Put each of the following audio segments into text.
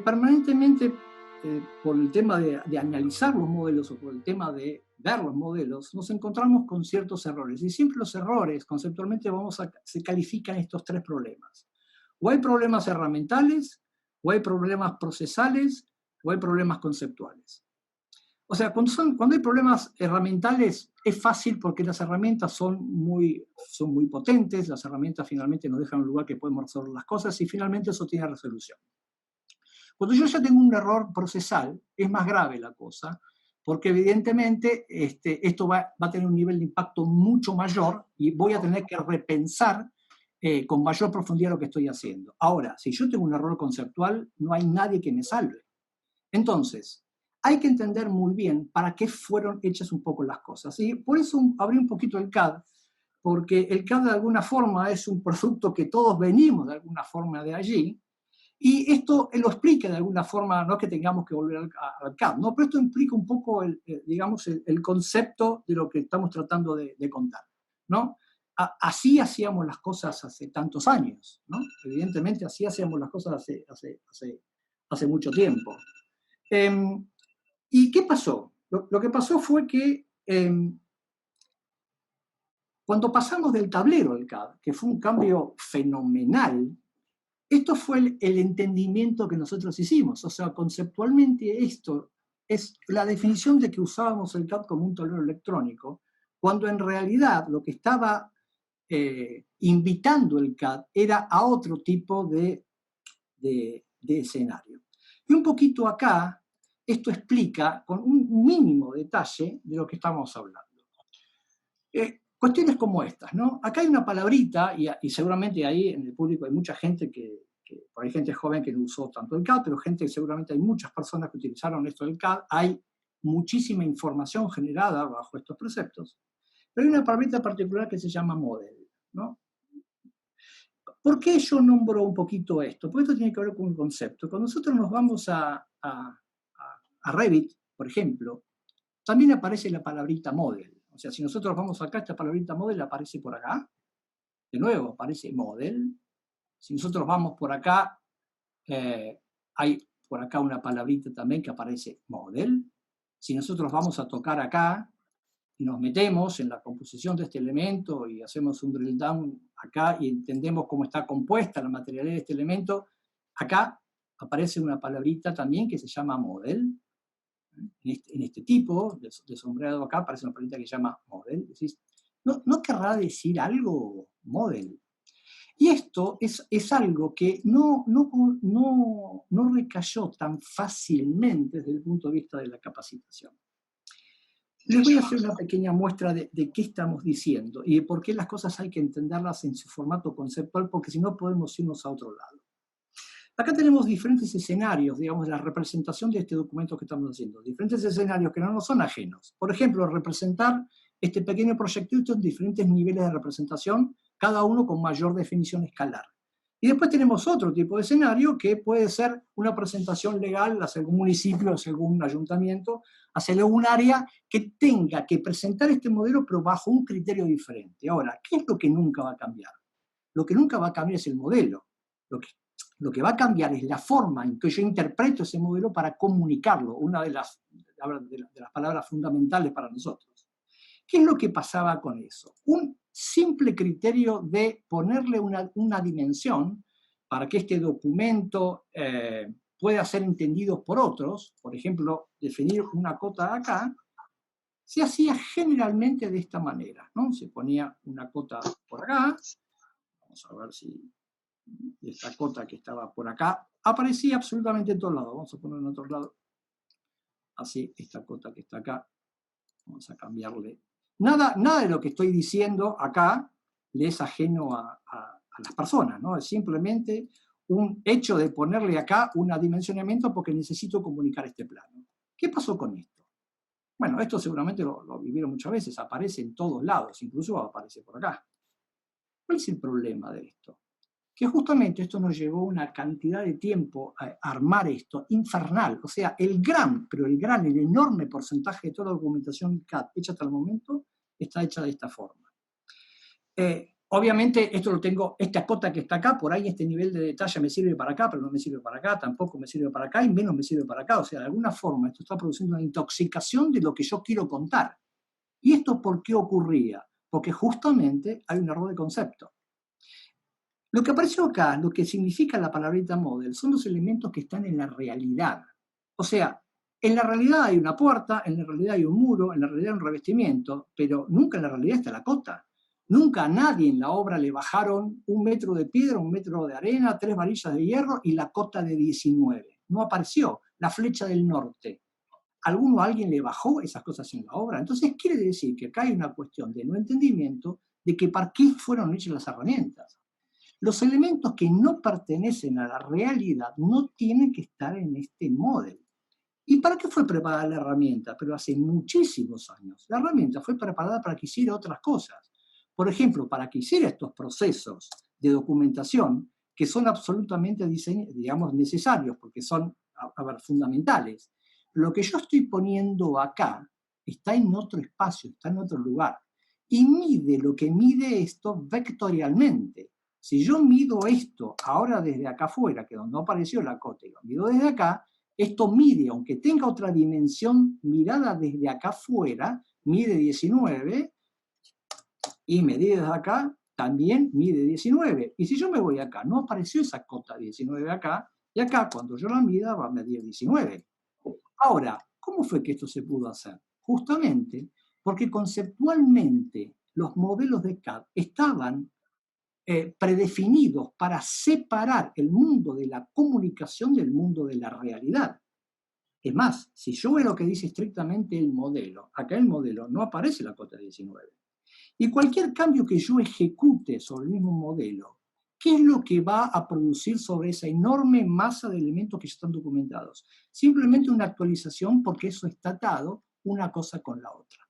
permanentemente, por el tema de analizar los modelos o por el tema de ver los modelos, nos encontramos con ciertos errores. Y siempre los errores, conceptualmente, se califican estos tres problemas. O hay problemas herramientales, o hay problemas procesales, o hay problemas conceptuales. O sea, cuando hay problemas herramientales es fácil porque las herramientas son muy potentes, las herramientas finalmente nos dejan un lugar que podemos resolver las cosas y finalmente eso tiene resolución. Cuando yo ya tengo un error procesal, es más grave la cosa, porque evidentemente esto va a tener un nivel de impacto mucho mayor y voy a tener que repensar con mayor profundidad lo que estoy haciendo. Ahora, si yo tengo un error conceptual, no hay nadie que me salve. Entonces, hay que entender muy bien para qué fueron hechas un poco las cosas. Y por eso abrí un poquito el CAD, porque el CAD de alguna forma es un producto que todos venimos de alguna forma de allí, y esto lo explica de alguna forma, no es que tengamos que volver al CAD, ¿no? Pero esto implica un poco, digamos, el concepto de lo que estamos tratando de contar, ¿no? Así hacíamos las cosas hace tantos años, ¿no? Evidentemente así hacíamos las cosas hace mucho tiempo. ¿Y qué pasó? Lo que pasó fue que cuando pasamos del tablero al CAD, que fue un cambio fenomenal, esto fue el entendimiento que nosotros hicimos. O sea, conceptualmente esto es la definición de que usábamos el CAD como un tablero electrónico, cuando en realidad lo que estaba invitando el CAD era a otro tipo de escenario. Y un poquito acá, esto explica con un mínimo detalle de lo que estamos hablando. Cuestiones como estas, ¿no? Acá hay una palabrita, y seguramente ahí en el público hay mucha gente por ahí gente joven que no usó tanto el CAD, pero seguramente hay muchas personas que utilizaron esto del CAD, hay muchísima información generada bajo estos preceptos, pero hay una palabrita particular que se llama model, ¿no? ¿Por qué yo nombro un poquito esto? Porque esto tiene que ver con un concepto. Cuando nosotros nos vamos a Revit, por ejemplo, también aparece la palabrita model. O sea, si nosotros vamos acá, esta palabrita model aparece por acá. De nuevo, aparece model. Si nosotros vamos por acá, hay por acá una palabrita también que aparece model. Si nosotros vamos a tocar acá y nos metemos en la composición de este elemento y hacemos un drill down acá y entendemos cómo está compuesta la materialidad de este elemento, acá aparece una palabrita también que se llama model. En este tipo de sombreado acá aparece una palabrita que se llama model. Decís, ¿no querrá decir algo model? Y esto es algo que no recayó tan fácilmente desde el punto de vista de la capacitación. Les voy a hacer una pequeña muestra de qué estamos diciendo y de por qué las cosas hay que entenderlas en su formato conceptual, porque si no podemos irnos a otro lado. Acá tenemos diferentes escenarios, digamos, la representación de este documento que estamos haciendo. Diferentes escenarios que no nos son ajenos. Por ejemplo, representar este pequeño proyectito en diferentes niveles de representación, cada uno con mayor definición escalar. Y después tenemos otro tipo de escenario que puede ser una presentación legal hacia algún municipio, hacia algún ayuntamiento, hacia algún área que tenga que presentar este modelo, pero bajo un criterio diferente. Ahora, ¿qué es lo que nunca va a cambiar? Lo que nunca va a cambiar es el modelo. Lo que va a cambiar es la forma en que yo interpreto ese modelo para comunicarlo, una de las palabras fundamentales para nosotros. ¿Qué es lo que pasaba con eso? Un simple criterio de ponerle una dimensión para que este documento pueda ser entendido por otros, por ejemplo, definir una cota acá, se hacía generalmente de esta manera, ¿no? Se ponía una cota por acá, vamos a ver si esta cota que estaba por acá aparecía absolutamente en todos lados. Vamos a poner en otro lado. Así, esta cota que está acá, vamos a cambiarle. Nada de lo que estoy diciendo acá le es ajeno a las personas, ¿no? Es simplemente un hecho de ponerle acá un adimensionamiento porque necesito comunicar este plano. ¿Qué pasó con esto? Bueno, esto seguramente lo vivieron muchas veces, aparece en todos lados, incluso aparece por acá. ¿Cuál es el problema de esto? Que justamente esto nos llevó una cantidad de tiempo a armar esto, infernal. O sea, el enorme porcentaje de toda la documentación CAD hecha hasta el momento está hecha de esta forma. Obviamente esto lo tengo, esta cota que está acá, por ahí este nivel de detalle me sirve para acá, pero no me sirve para acá, tampoco me sirve para acá y menos me sirve para acá. O sea, de alguna forma esto está produciendo una intoxicación de lo que yo quiero contar. ¿Y esto por qué ocurría? Porque justamente hay un error de concepto. Lo que apareció acá, lo que significa la palabrita model, son los elementos que están en la realidad. O sea, en la realidad hay una puerta, en la realidad hay un muro, en la realidad hay un revestimiento, pero nunca en la realidad está la cota. Nunca a nadie en la obra le bajaron 1 metro de piedra, 1 metro de arena, 3 varillas de hierro y la cota de 19. No apareció la flecha del norte. ¿Alguien le bajó esas cosas en la obra? Entonces quiere decir que acá hay una cuestión de no entendimiento de que para qué fueron hechas las herramientas. Los elementos que no pertenecen a la realidad no tienen que estar en este modelo. ¿Y para qué fue preparada la herramienta? Pero hace muchísimos años. La herramienta fue preparada para que hiciera otras cosas. Por ejemplo, para que hiciera estos procesos de documentación que son absolutamente, digamos, necesarios, porque son, fundamentales. Lo que yo estoy poniendo acá está en otro espacio, está en otro lugar. Y mide lo que mide esto vectorialmente. Si yo mido esto ahora desde acá afuera, que donde no apareció la cota, y lo mido desde acá, esto mide, aunque tenga otra dimensión mirada desde acá afuera, mide 19, y medida desde acá también mide 19. Y si yo me voy acá, no apareció esa cota 19 acá, y acá cuando yo la mida va a medir 19. Ahora, ¿cómo fue que esto se pudo hacer? Justamente porque conceptualmente los modelos de CAD estaban predefinidos para separar el mundo de la comunicación del mundo de la realidad. Es más, si yo veo lo que dice estrictamente el modelo, acá el modelo no aparece la cota 19. Y cualquier cambio que yo ejecute sobre el mismo modelo, ¿qué es lo que va a producir sobre esa enorme masa de elementos que ya están documentados? Simplemente una actualización porque eso está atado una cosa con la otra.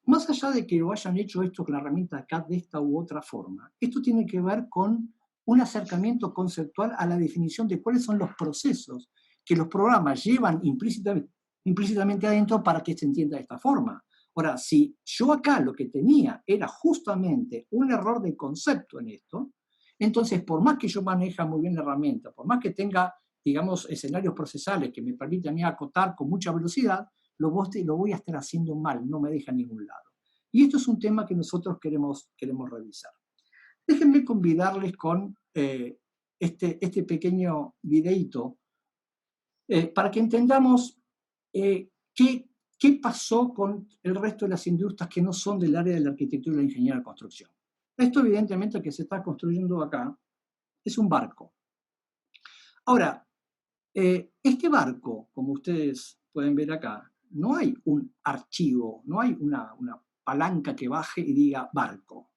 Más allá de que lo hayan hecho esto con la herramienta CAD de esta u otra forma, esto tiene que ver con un acercamiento conceptual a la definición de cuáles son los procesos que los programas llevan implícitamente adentro para que se entienda de esta forma. Ahora, si yo acá lo que tenía era justamente un error de concepto en esto, entonces por más que yo maneje muy bien la herramienta, por más que tenga, digamos, escenarios procesales que me permitan a mí acotar con mucha velocidad, lo voy a estar haciendo mal, no me deja a ningún lado. Y esto es un tema que nosotros queremos revisar. Déjenme convidarles con este pequeño videíto para que entendamos qué pasó con el resto de las industrias que no son del área de la arquitectura y la ingeniería de construcción. Esto evidentemente que se está construyendo acá es un barco. Ahora, este barco, como ustedes pueden ver acá, no hay un archivo, no hay una palanca que baje y diga barco.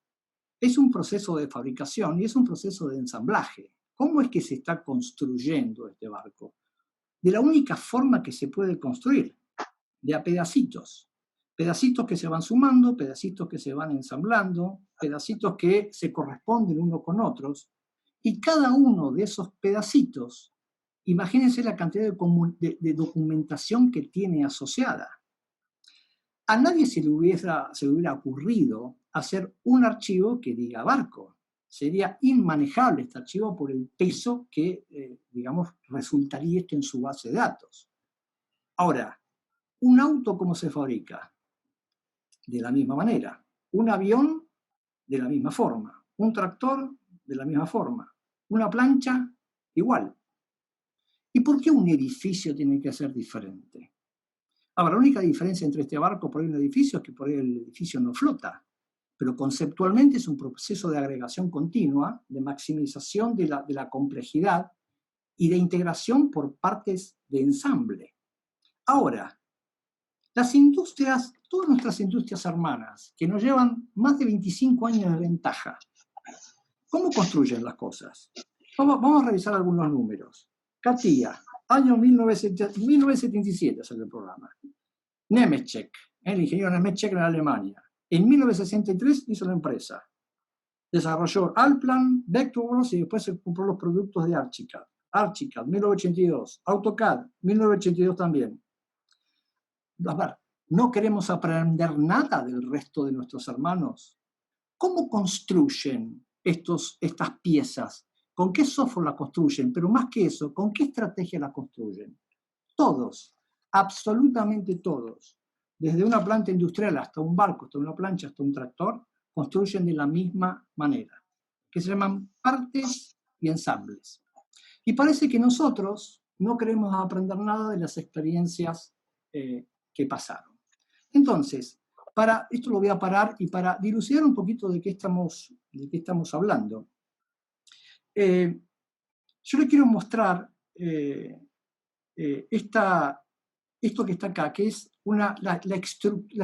Es un proceso de fabricación y es un proceso de ensamblaje. ¿Cómo es que se está construyendo este barco? De la única forma que se puede construir, de a pedacitos. Pedacitos que se van sumando, pedacitos que se van ensamblando, pedacitos que se corresponden unos con otros. Y cada uno de esos pedacitos, imagínense la cantidad de documentación que tiene asociada. A nadie se le hubiera ocurrido hacer un archivo que diga barco. Sería inmanejable este archivo por el peso que, digamos, resultaría esto en su base de datos. Ahora, ¿un auto cómo se fabrica? De la misma manera. Un avión, de la misma forma. Un tractor, de la misma forma. Una plancha, igual. ¿Y por qué un edificio tiene que ser diferente? Ahora, la única diferencia entre este barco por ahí y un edificio es que por ahí el edificio no flota, pero conceptualmente es un proceso de agregación continua, de maximización de la complejidad y de integración por partes de ensamble. Ahora, las industrias, todas nuestras industrias hermanas, que nos llevan más de 25 años de ventaja, ¿cómo construyen las cosas? Vamos a revisar algunos números. CATIA, año 1977 salió el programa. Nemetschek, el ingeniero Nemetschek en Alemania. En 1963 hizo la empresa. Desarrolló Allplan, Vectorworks y después se compró los productos de Archicad. Archicad, 1982. AutoCAD, 1982 también. A ver, ¿no queremos aprender nada del resto de nuestros hermanos? ¿Cómo construyen estas piezas? ¿Con qué software las construyen? Pero más que eso, ¿con qué estrategia las construyen? Todos, absolutamente todos, desde una planta industrial hasta un barco, hasta una plancha, hasta un tractor, construyen de la misma manera, que se llaman partes y ensambles. Y parece que nosotros no queremos aprender nada de las experiencias que pasaron. Entonces, esto lo voy a parar, y para dilucidar un poquito de qué estamos hablando, yo le quiero mostrar esto que está acá, que es la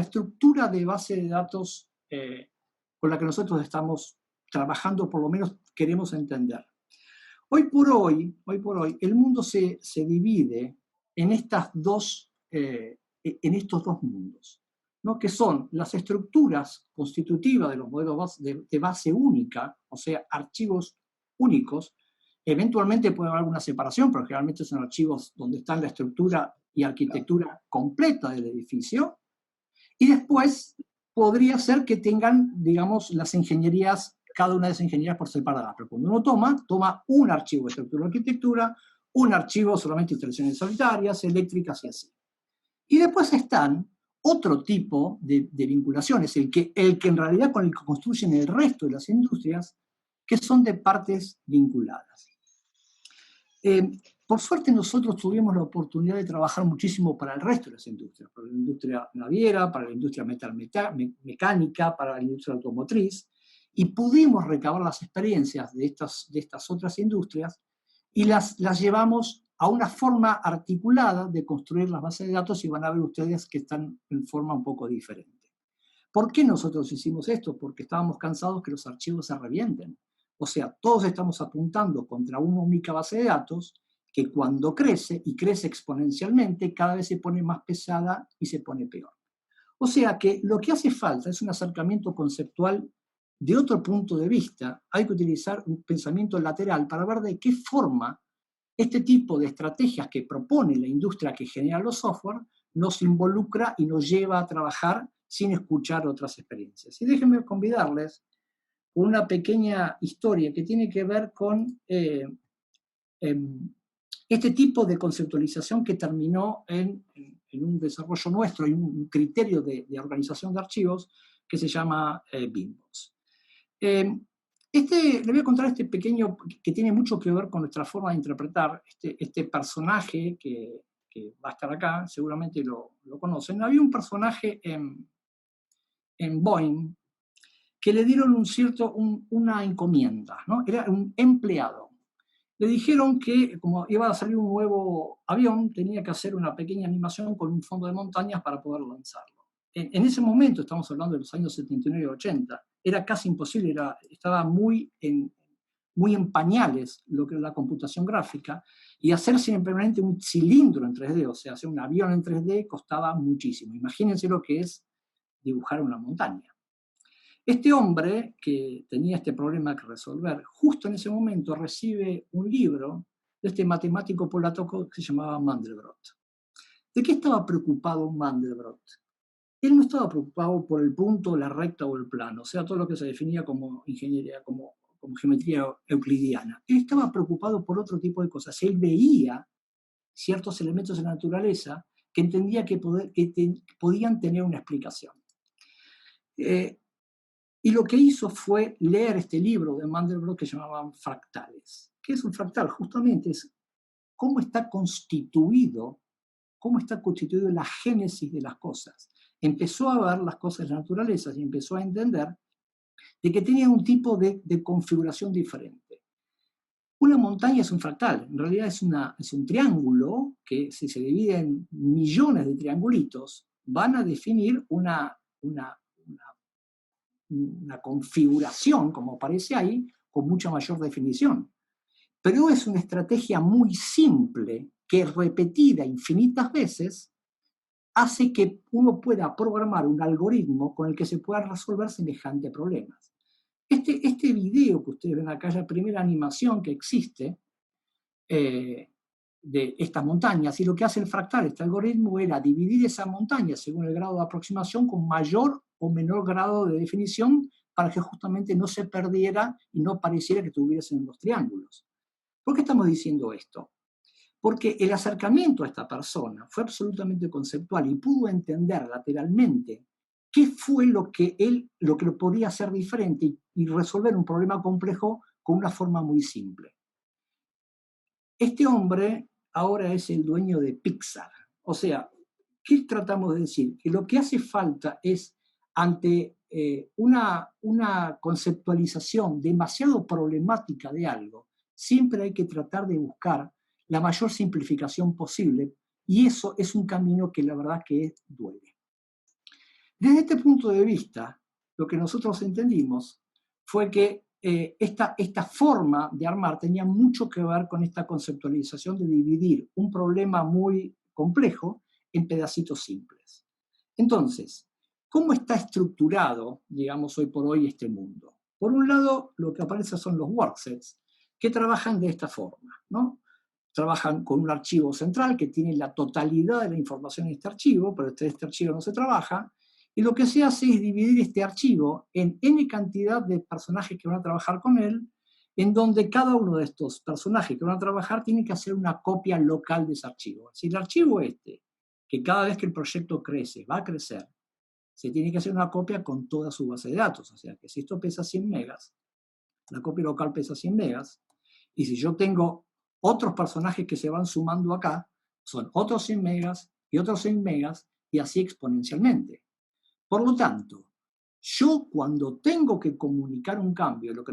estructura de base de datos con la que nosotros estamos trabajando, por lo menos queremos entender. Hoy por hoy, el mundo se divide en estos dos mundos, ¿no? Que son las estructuras constitutivas de los modelos de base única, o sea, archivos únicos. Eventualmente puede haber alguna separación, pero generalmente son archivos donde está la estructura y arquitectura completa del edificio. Y después podría ser que tengan, digamos, las ingenierías, cada una de esas ingenierías por separada. Pero cuando uno toma un archivo de estructura y arquitectura, un archivo solamente de instalaciones solitarias, eléctricas y así. Y después están otro tipo de vinculaciones, el que en realidad con el que construyen el resto de las industrias, que son de partes vinculadas. Por suerte nosotros tuvimos la oportunidad de trabajar muchísimo para el resto de las industrias, para la industria naviera, para la industria mecánica, para la industria automotriz, y pudimos recabar las experiencias de estas otras industrias y las llevamos a una forma articulada de construir las bases de datos, y van a ver ustedes que están en forma un poco diferente. ¿Por qué nosotros hicimos esto? Porque estábamos cansados que los archivos se revienten. O sea, todos estamos apuntando contra una única base de datos que cuando crece, y crece exponencialmente, cada vez se pone más pesada y se pone peor. O sea que lo que hace falta es un acercamiento conceptual de otro punto de vista. Hay que utilizar un pensamiento lateral para ver de qué forma este tipo de estrategias que propone la industria que genera los software nos involucra y nos lleva a trabajar sin escuchar otras experiencias. Y déjenme convidarles una pequeña historia que tiene que ver con este tipo de conceptualización que terminó en un desarrollo nuestro y un criterio de organización de archivos que se llama Beambox. Le voy a contar este pequeño, que tiene mucho que ver con nuestra forma de interpretar este personaje que va a estar acá, seguramente lo conocen. Había un personaje en Boeing que le dieron una encomienda, ¿no? Era un empleado. Le dijeron que, como iba a salir un nuevo avión, tenía que hacer una pequeña animación con un fondo de montañas para poder lanzarlo. En ese momento, estamos hablando de los años 79 y 80, era casi imposible, estaba muy en pañales lo que era la computación gráfica, y hacer simplemente un cilindro en 3D, o sea, hacer un avión en 3D, costaba muchísimo. Imagínense lo que es dibujar una montaña. Este hombre, que tenía este problema que resolver, justo en ese momento recibe un libro de este matemático polaco que se llamaba Mandelbrot. ¿De qué estaba preocupado Mandelbrot? Él no estaba preocupado por el punto, la recta o el plano, o sea, todo lo que se definía como ingeniería, como geometría euclidiana. Él estaba preocupado por otro tipo de cosas. Él veía ciertos elementos de la naturaleza que entendía que podían tener una explicación. Y lo que hizo fue leer este libro de Mandelbrot que llamaban Fractales. ¿Qué es un fractal? Justamente es cómo está constituido la génesis de las cosas. Empezó a ver las cosas de la naturaleza y empezó a entender de que tenían un tipo de configuración diferente. Una montaña es un fractal, en realidad es un triángulo que, si se divide en millones de triangulitos, van a definir una configuración, como aparece ahí, con mucha mayor definición. Pero es una estrategia muy simple que, repetida infinitas veces, hace que uno pueda programar un algoritmo con el que se pueda resolver semejantes problemas. Este video que ustedes ven acá es la primera animación que existe de estas montañas, y lo que hace el fractal, este algoritmo, era dividir esa montaña según el grado de aproximación con mayor o menor grado de definición para que justamente no se perdiera y no pareciera que tuviesen los triángulos. ¿Por qué estamos diciendo esto? Porque el acercamiento a esta persona fue absolutamente conceptual y pudo entender lateralmente qué fue lo que lo podía hacer diferente y resolver un problema complejo con una forma muy simple. Este hombre ahora es el dueño de Pixar. O sea, ¿qué tratamos de decir? Que lo que hace falta es, ante una conceptualización demasiado problemática de algo, siempre hay que tratar de buscar la mayor simplificación posible, y eso es un camino que la verdad que duele. Desde este punto de vista, lo que nosotros entendimos fue que esta forma de armar tenía mucho que ver con esta conceptualización de dividir un problema muy complejo en pedacitos simples. Entonces, ¿cómo está estructurado, digamos, hoy por hoy este mundo? Por un lado, lo que aparece son los worksets, que trabajan de esta forma, ¿no? Trabajan con un archivo central que tiene la totalidad de la información en este archivo, pero este archivo no se trabaja, y lo que se hace es dividir este archivo en n cantidad de personajes que van a trabajar con él, en donde cada uno de estos personajes que van a trabajar tiene que hacer una copia local de ese archivo. Si el archivo que cada vez que el proyecto crece, va a crecer, se tiene que hacer una copia con toda su base de datos. O sea, que si esto pesa 100 megas, la copia local pesa 100 megas, y si yo tengo otros personajes que se van sumando acá, son otros 100 megas y otros 100 megas, y así exponencialmente. Por lo tanto, yo cuando tengo que comunicar un cambio, lo que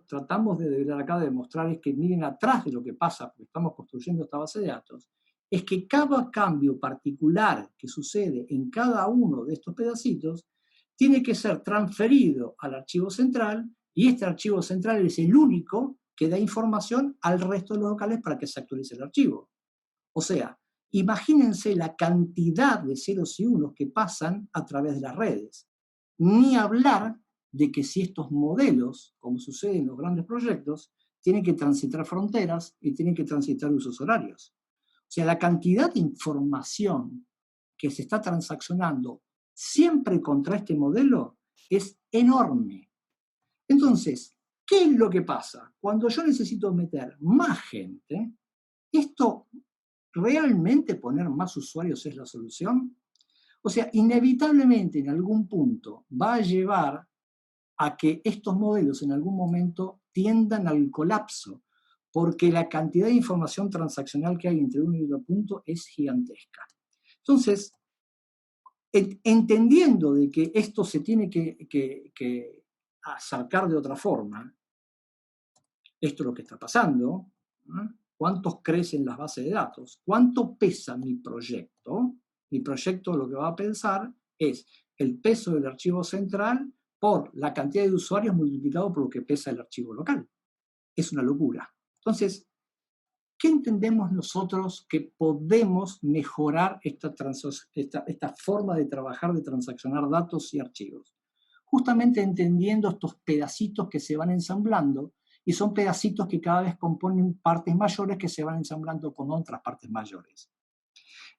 tratamos de ver acá de demostrar es que miren atrás de lo que pasa, porque estamos construyendo esta base de datos, es que cada cambio particular que sucede en cada uno de estos pedacitos tiene que ser transferido al archivo central, y este archivo central es el único que da información al resto de los locales para que se actualice el archivo. O sea, imagínense la cantidad de ceros y unos que pasan a través de las redes. Ni hablar de que si estos modelos, como sucede en los grandes proyectos, tienen que transitar fronteras y tienen que transitar usos horarios. O sea, la cantidad de información que se está transaccionando siempre contra este modelo es enorme. Entonces, ¿qué es lo que pasa? Cuando yo necesito meter más gente, esto ¿realmente poner más usuarios es la solución? O sea, inevitablemente en algún punto va a llevar a que estos modelos en algún momento tiendan al colapso, porque la cantidad de información transaccional que hay entre uno y otro punto es gigantesca. Entonces, entendiendo de que esto se tiene que acercar de otra forma, esto es lo que está pasando, ¿no? ¿Cuántos crecen las bases de datos? ¿Cuánto pesa mi proyecto? Mi proyecto lo que va a pensar es el peso del archivo central por la cantidad de usuarios multiplicado por lo que pesa el archivo local. Es una locura. Entonces, ¿qué entendemos nosotros que podemos mejorar esta forma de trabajar, de transaccionar datos y archivos? Justamente entendiendo estos pedacitos que se van ensamblando, y son pedacitos que cada vez componen partes mayores que se van ensamblando con otras partes mayores.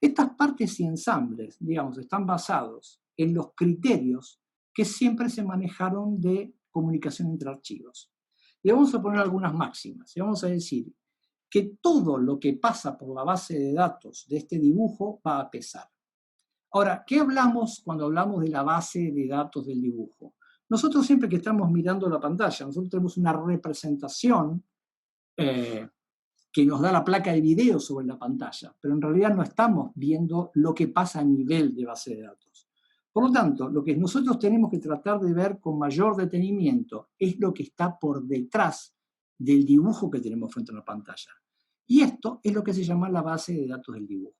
Estas partes y ensambles, digamos, están basados en los criterios que siempre se manejaron de comunicación entre archivos. Y vamos a poner algunas máximas. Y vamos a decir que todo lo que pasa por la base de datos de este dibujo va a pesar. Ahora, ¿qué hablamos cuando hablamos de la base de datos del dibujo? Nosotros siempre que estamos mirando la pantalla, nosotros tenemos una representación que nos da la placa de video sobre la pantalla, pero en realidad no estamos viendo lo que pasa a nivel de base de datos. Por lo tanto, lo que nosotros tenemos que tratar de ver con mayor detenimiento es lo que está por detrás del dibujo que tenemos frente a la pantalla. Y esto es lo que se llama la base de datos del dibujo.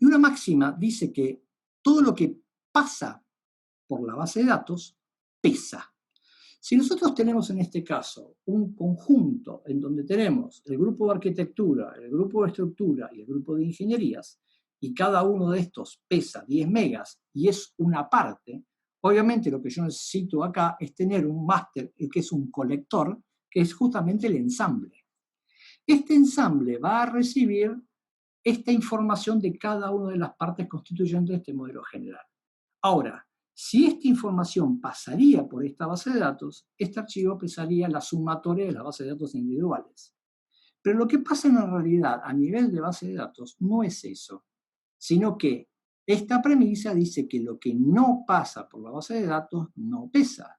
Y una máxima dice que todo lo que pasa por la base de datos pesa. Si nosotros tenemos en este caso un conjunto en donde tenemos el grupo de arquitectura, el grupo de estructura y el grupo de ingenierías, y cada uno de estos pesa 10 megas y es una parte, obviamente lo que yo necesito acá es tener un máster, que es un colector, que es justamente el ensamble. Este ensamble va a recibir esta información de cada una de las partes constituyentes de este modelo general. Ahora, Si esta información pasaría por esta base de datos, este archivo pesaría la sumatoria de las bases de datos individuales. Pero lo que pasa en la realidad a nivel de base de datos no es eso, sino que esta premisa dice que lo que no pasa por la base de datos no pesa.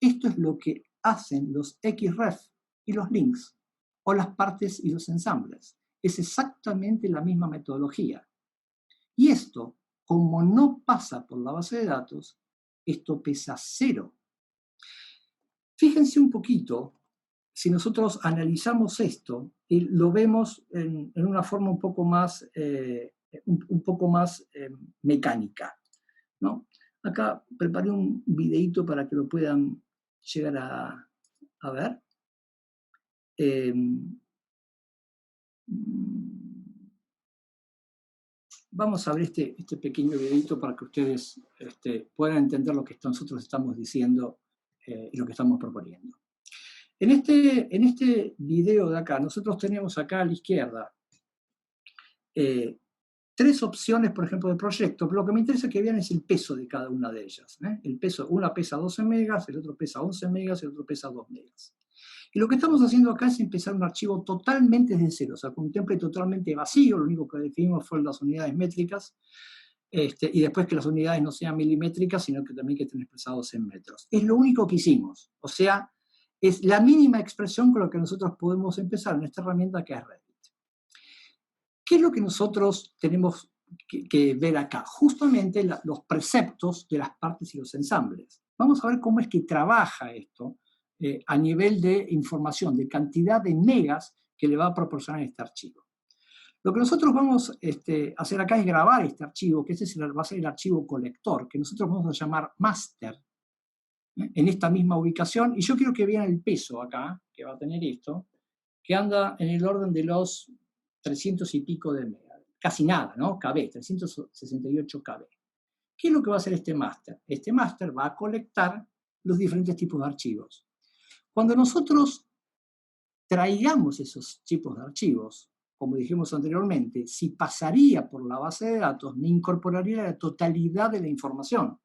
Esto es lo que hacen los XREF y los links, o las partes y los ensambles. Es exactamente la misma metodología. Y esto, como no pasa por la base de datos, esto pesa 0. Fíjense un poquito, si nosotros analizamos esto y lo vemos en una forma un poco más, mecánica, ¿no? Acá preparé un videito para que lo puedan llegar a ver. Vamos a ver este pequeño videito para que ustedes puedan entender lo que nosotros estamos diciendo y lo que estamos proponiendo. En este video de acá, nosotros tenemos acá a la izquierda 3 opciones, por ejemplo, de proyecto, pero lo que me interesa que vean es el peso de cada una de ellas. El peso, una pesa 12 megas, el otro pesa 11 megas, el otro pesa 2 megas. Y lo que estamos haciendo acá es empezar un archivo totalmente desde cero, o sea, con un template totalmente vacío, lo único que definimos fueron las unidades métricas, y después que las unidades no sean milimétricas, sino que también que estén expresados en metros. Es lo único que hicimos, o sea, es la mínima expresión con la que nosotros podemos empezar en esta herramienta que es Revit. ¿Qué es lo que nosotros tenemos que ver acá? Justamente los preceptos de las partes y los ensambles. Vamos a ver cómo es que trabaja esto a nivel de información, de cantidad de megas que le va a proporcionar este archivo. Lo que nosotros vamos a hacer acá es grabar este archivo, que este va a ser el archivo colector, que nosotros vamos a llamar master, en esta misma ubicación. Y yo quiero que vean el peso acá, que va a tener esto, que anda en el orden de los 300 y pico de megas. Casi nada, ¿no? KB, 368 KB. ¿Qué es lo que va a hacer este master? Este master va a colectar los diferentes tipos de archivos. Cuando nosotros traigamos esos tipos de archivos, como dijimos anteriormente, si pasaría por la base de datos, me incorporaría la totalidad de la información.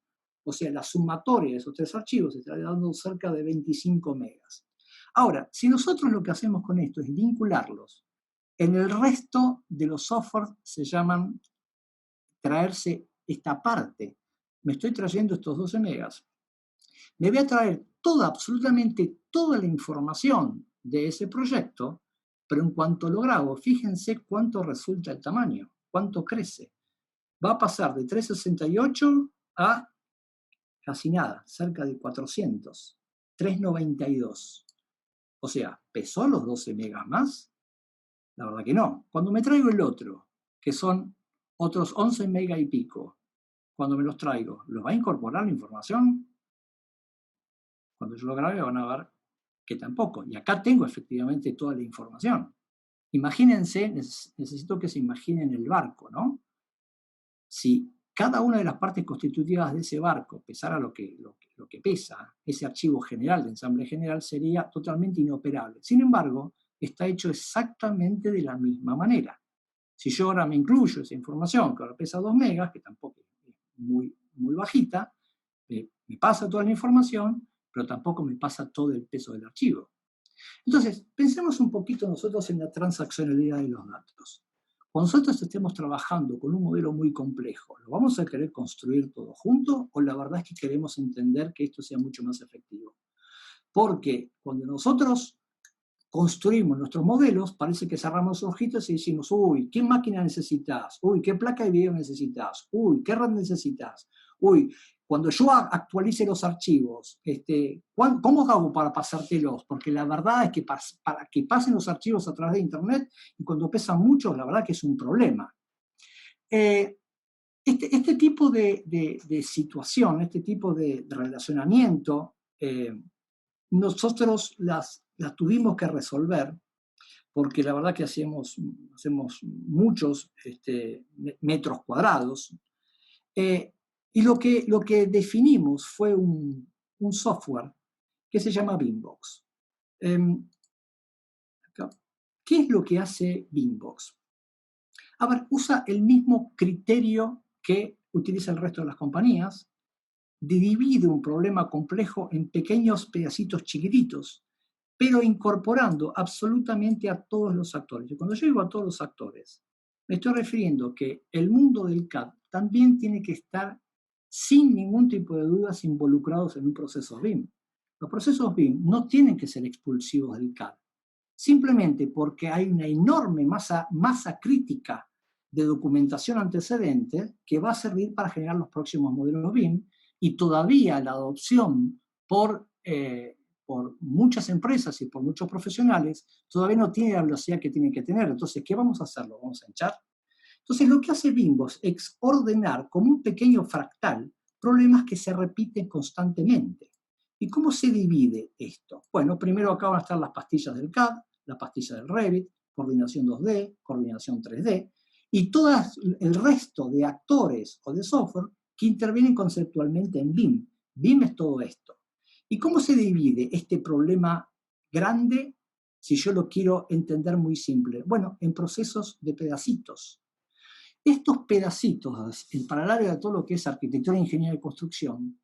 O sea, la sumatoria de esos 3 archivos estaría dando cerca de 25 megas. Ahora, si nosotros lo que hacemos con esto es vincularlos, en el resto de los software se llaman traerse esta parte. Me estoy trayendo estos 12 megas. Me voy a traer absolutamente toda la información de ese proyecto, pero en cuanto lo grabo, fíjense cuánto resulta el tamaño, cuánto crece. Va a pasar de 368 a casi nada, cerca de 400, 392. O sea, ¿pesó los 12 megas más? La verdad que no. Cuando me traigo el otro, que son otros 11 megas y pico, cuando me los traigo, ¿los va a incorporar la información? Cuando yo lo grabe van a ver que tampoco. Y acá tengo efectivamente toda la información. Imagínense, necesito que se imaginen el barco, ¿no? Si cada una de las partes constitutivas de ese barco pesara lo que pesa, ese archivo general de ensamble general sería totalmente inoperable. Sin embargo, está hecho exactamente de la misma manera. Si yo ahora me incluyo esa información, que ahora pesa 2 megas, que tampoco es muy, muy bajita, me pasa toda la información, pero tampoco me pasa todo el peso del archivo. Entonces, pensemos un poquito nosotros en la transaccionalidad de los datos. Cuando nosotros estemos trabajando con un modelo muy complejo, ¿lo vamos a querer construir todo junto o la verdad es que queremos entender que esto sea mucho más efectivo? Porque cuando nosotros construimos nuestros modelos, parece que cerramos los ojitos y decimos, uy, ¿qué máquina necesitas? Uy, ¿qué placa de video necesitas? Uy, ¿qué RAM necesitas? Uy, cuando yo actualice los archivos, ¿cómo hago para pasártelos? Porque la verdad es que para que pasen los archivos a través de Internet, y cuando pesan mucho, la verdad que es un problema. Este tipo de situación, este tipo de relacionamiento, nosotros las tuvimos que resolver porque la verdad que hacemos muchos metros cuadrados. Y lo que definimos fue un software que se llama Beambox. ¿Qué es lo que hace Beambox? A ver, usa el mismo criterio que utiliza el resto de las compañías. divide un problema complejo en pequeños pedacitos chiquititos, pero incorporando absolutamente a todos los actores. Y cuando yo digo a todos los actores, me estoy refiriendo que el mundo del CAD también tiene que estar sin ningún tipo de dudas involucrados en un proceso BIM. Los procesos BIM no tienen que ser expulsivos del CAD, simplemente porque hay una enorme masa crítica de documentación antecedente que va a servir para generar los próximos modelos BIM, y todavía la adopción por muchas empresas y por muchos profesionales todavía no tiene la velocidad que tiene que tener. Entonces, ¿qué vamos a hacer? ¿Lo vamos a hinchar? Entonces, lo que hace Bimbos es ordenar como un pequeño fractal problemas que se repiten constantemente. ¿Y cómo se divide esto? Bueno, primero acá van a estar las pastillas del CAD, la pastilla del Revit, coordinación 2D, coordinación 3D, y todo el resto de actores o de software que intervienen conceptualmente en BIM. BIM es todo esto. ¿Y cómo se divide este problema grande, si yo lo quiero entender muy simple? Bueno, en procesos de pedacitos. Estos pedacitos, en paralelo a todo lo que es arquitectura, ingeniería y construcción,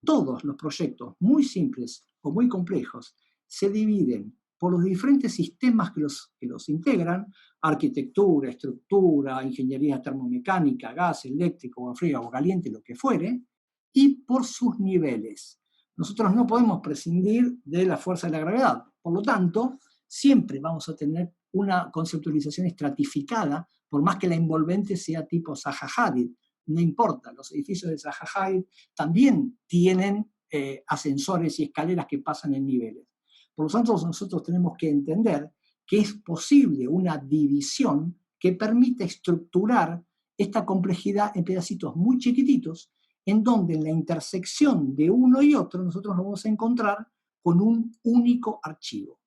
todos los proyectos, muy simples o muy complejos, se dividen por los diferentes sistemas que los integran: arquitectura, estructura, ingeniería termomecánica, gas, eléctrico, agua fría, agua caliente, lo que fuere, y por sus niveles. Nosotros no podemos prescindir de la fuerza de la gravedad, por lo tanto, siempre vamos a tener una conceptualización estratificada, por más que la envolvente sea tipo Zaha Hadid. No importa, los edificios de Zaha Hadid también tienen ascensores y escaleras que pasan en niveles. Por lo tanto, nosotros tenemos que entender que es posible una división que permite estructurar esta complejidad en pedacitos muy chiquititos, en donde en la intersección de uno y otro nosotros nos vamos a encontrar con un único archivo.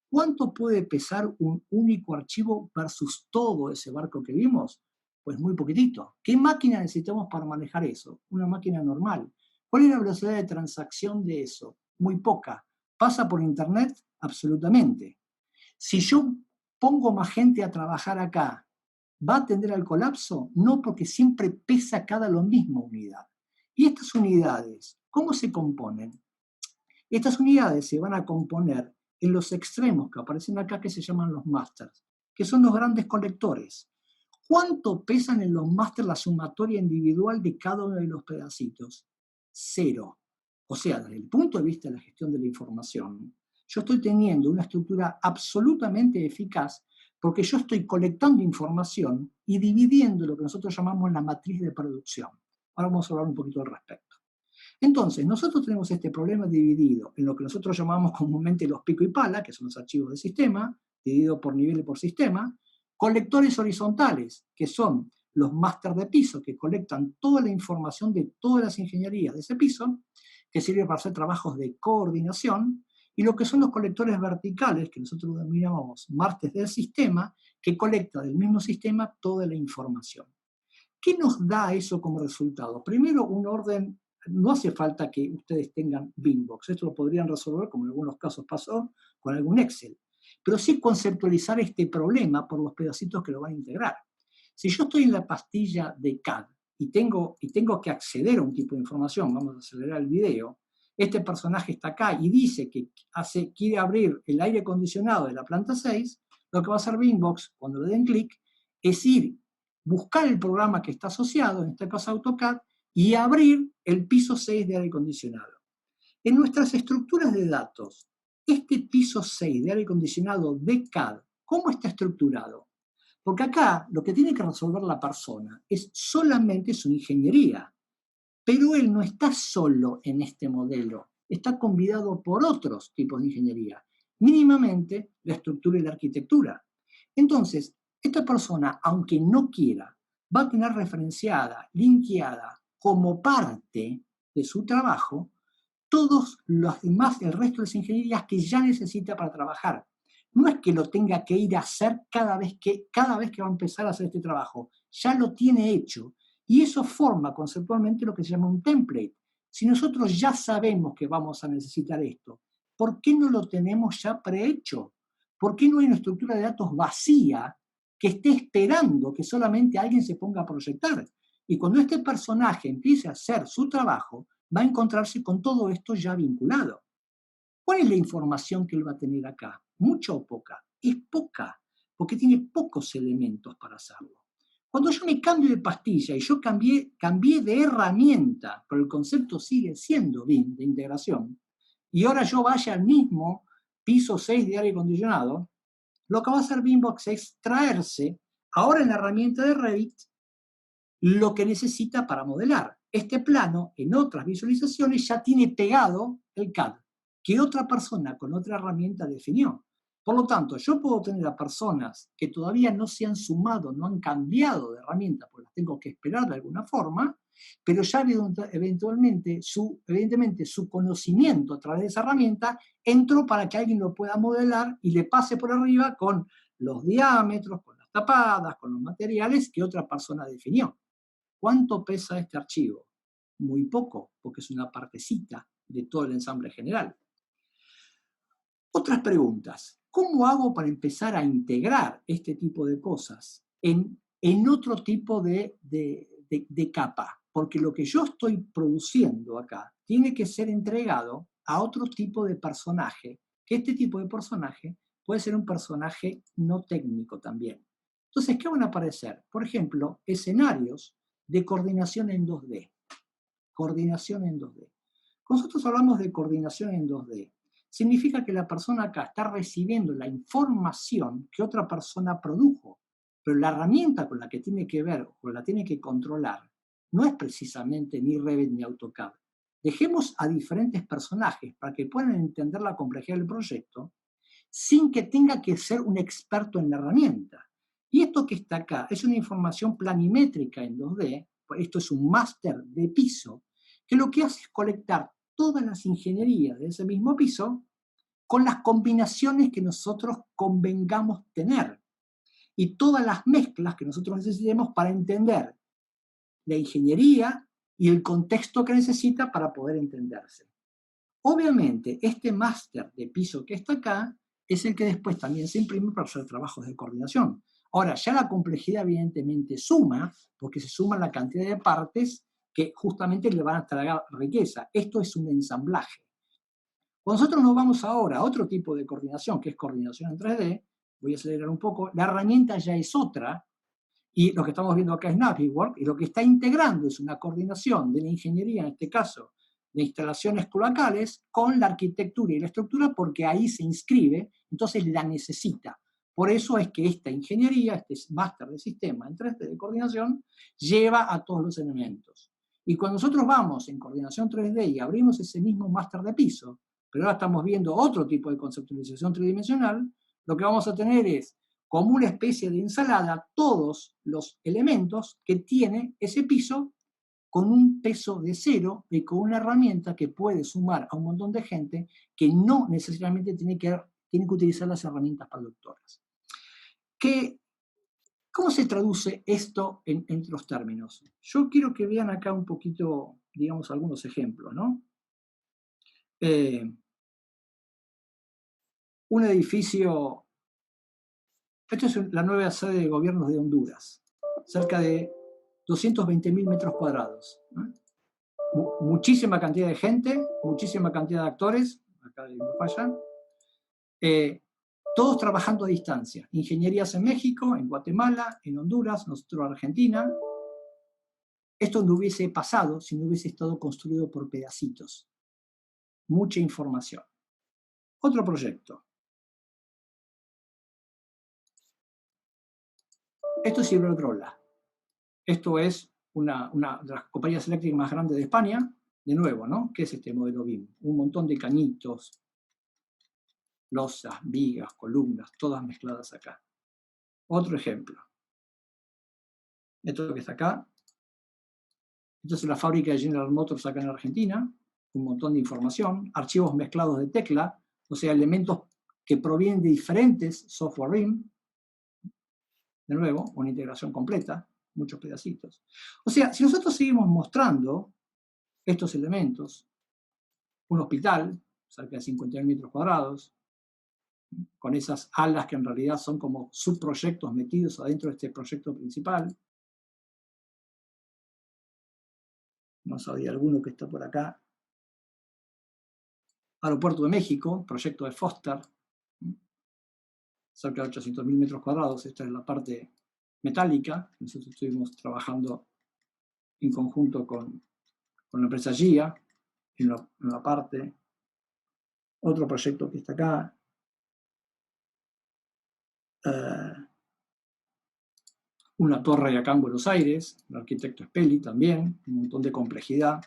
¿Cuánto puede pesar un único archivo versus todo ese barco que vimos? Pues muy poquitito. ¿Qué máquina necesitamos para manejar eso? Una máquina normal. ¿Cuál es la velocidad de transacción de eso? Muy poca. ¿Pasa por internet? Absolutamente. Si yo pongo más gente a trabajar acá, ¿va a tender al colapso? No, porque siempre pesa cada lo mismo unidad. ¿Y estas unidades, cómo se componen? Estas unidades se van a componer en los extremos que aparecen acá, que se llaman los masters, que son los grandes colectores. ¿Cuánto pesan en los masters la sumatoria individual de cada uno de los pedacitos? 0. O sea, desde el punto de vista de la gestión de la información, yo estoy teniendo una estructura absolutamente eficaz, porque yo estoy colectando información y dividiendo lo que nosotros llamamos la matriz de producción. Ahora vamos a hablar un poquito al respecto. Entonces, nosotros tenemos este problema dividido en lo que nosotros llamamos comúnmente los pico y pala, que son los archivos de sistema, dividido por nivel y por sistema, colectores horizontales, que son los máster de piso, que colectan toda la información de todas las ingenierías de ese piso, que sirve para hacer trabajos de coordinación, y lo que son los colectores verticales, que nosotros denominamos máster del sistema, que colecta del mismo sistema toda la información. ¿Qué nos da eso como resultado? Primero, un orden. No hace falta que ustedes tengan Bimbox, esto lo podrían resolver, como en algunos casos pasó, con algún Excel, pero sí conceptualizar este problema por los pedacitos que lo van a integrar. Si yo estoy en la pastilla de CAD y tengo que acceder a un tipo de información, vamos a acelerar el video, este personaje está acá y dice que quiere abrir el aire acondicionado de la planta 6, lo que va a hacer Bimbox cuando le den clic es buscar el programa que está asociado, en este caso AutoCAD, y abrir el piso 6 de aire acondicionado. En nuestras estructuras de datos, este piso 6 de aire acondicionado de CAD, ¿cómo está estructurado? Porque acá lo que tiene que resolver la persona es solamente su ingeniería, pero él no está solo en este modelo, está convidado por otros tipos de ingeniería, mínimamente la estructura y la arquitectura. Entonces, esta persona, aunque no quiera, va a tener referenciada, linkeada, como parte de su trabajo, todos los demás, el resto de las ingenierías que ya necesita para trabajar. No es que lo tenga que ir a hacer cada vez que va a empezar a hacer este trabajo, ya lo tiene hecho, y eso forma conceptualmente lo que se llama un template. Si nosotros ya sabemos que vamos a necesitar esto, ¿por qué no lo tenemos ya prehecho? ¿Por qué no hay una estructura de datos vacía que esté esperando que solamente alguien se ponga a proyectar? Y cuando este personaje empiece a hacer su trabajo, va a encontrarse con todo esto ya vinculado. ¿Cuál es la información que él va a tener acá? ¿Mucha o poca? Es poca, porque tiene pocos elementos para hacerlo. Cuando yo me cambio de pastilla y yo cambié de herramienta, pero el concepto sigue siendo BIM, de integración, y ahora yo vaya al mismo piso 6 de aire acondicionado, lo que va a hacer BIMbox es traerse, ahora en la herramienta de Revit, lo que necesita para modelar. Este plano, en otras visualizaciones, ya tiene pegado el CAD, que otra persona con otra herramienta definió. Por lo tanto, yo puedo tener a personas que todavía no se han sumado, no han cambiado de herramienta, porque las tengo que esperar de alguna forma, pero ya evidentemente su conocimiento a través de esa herramienta entró para que alguien lo pueda modelar y le pase por arriba con los diámetros, con las tapadas, con los materiales que otra persona definió. ¿Cuánto pesa este archivo? Muy poco, porque es una partecita de todo el ensamble general. Otras preguntas. ¿Cómo hago para empezar a integrar este tipo de cosas en otro tipo de capa? Porque lo que yo estoy produciendo acá tiene que ser entregado a otro tipo de personaje, que este tipo de personaje puede ser un personaje no técnico también. Entonces, ¿qué van a aparecer? Por ejemplo, escenarios de coordinación en 2D. Coordinación en 2D. Cuando nosotros hablamos de coordinación en 2D, significa que la persona acá está recibiendo la información que otra persona produjo, pero la herramienta con la que tiene que ver o la tiene que controlar no es precisamente ni Revit ni AutoCAD. Dejemos a diferentes personajes para que puedan entender la complejidad del proyecto sin que tenga que ser un experto en la herramienta. Y esto que está acá es una información planimétrica en 2D, esto es un máster de piso, que lo que hace es colectar todas las ingenierías de ese mismo piso con las combinaciones que nosotros convengamos tener y todas las mezclas que nosotros necesitemos para entender la ingeniería y el contexto que necesita para poder entenderse. Obviamente, este máster de piso que está acá es el que después también se imprime para hacer trabajos de coordinación. Ahora, ya la complejidad evidentemente suma, porque se suma la cantidad de partes que justamente le van a traer riqueza. Esto es un ensamblaje. Cuando nosotros nos vamos ahora a otro tipo de coordinación, que es coordinación en 3D, voy a acelerar un poco, la herramienta ya es otra, y lo que estamos viendo acá es Navisworks, y lo que está integrando es una coordinación de la ingeniería, en este caso, de instalaciones cloacales, con la arquitectura y la estructura, porque ahí se inscribe, entonces la necesita. Por eso es que esta ingeniería, este máster de sistema en 3D de coordinación, lleva a todos los elementos. Y cuando nosotros vamos en coordinación 3D y abrimos ese mismo máster de piso, pero ahora estamos viendo otro tipo de conceptualización tridimensional, lo que vamos a tener es como una especie de ensalada todos los elementos que tiene ese piso con un peso de cero y con una herramienta que puede sumar a un montón de gente que no necesariamente tiene que utilizar las herramientas productoras. ¿Cómo se traduce esto en los términos? Yo quiero que vean acá un poquito, digamos, algunos ejemplos, ¿no? Un edificio, esto es la nueva sede de gobiernos de Honduras, cerca de 220.000 metros cuadrados. ¿No? Muchísima cantidad de gente, muchísima cantidad de actores, acá no falla, todos trabajando a distancia. Ingenierías en México, en Guatemala, en Honduras, nosotros en Argentina. Esto no hubiese pasado si no hubiese estado construido por pedacitos. Mucha información. Otro proyecto. Esto es Iberdrola. Esto es una de las compañías eléctricas más grandes de España. De nuevo, ¿no? ¿Qué es este modelo BIM? Un montón de cañitos, losas, vigas, columnas, todas mezcladas acá. Otro ejemplo. Esto que está acá. Esto es la fábrica de General Motors acá en Argentina. Un montón de información. Archivos mezclados de tecla. O sea, elementos que provienen de diferentes software BIM. De nuevo, una integración completa. Muchos pedacitos. O sea, si nosotros seguimos mostrando estos elementos, un hospital, cerca de 50.000 metros cuadrados, con esas alas que en realidad son como subproyectos metidos adentro de este proyecto principal. Vamos a ver alguno que está por acá. Aeropuerto de México, proyecto de Foster, cerca de 800.000 metros cuadrados. Esta es la parte metálica. Nosotros estuvimos trabajando en conjunto con la empresa GIA en la parte. Otro proyecto que está acá. Una torre acá en Buenos Aires, el arquitecto Spelli también, un montón de complejidad.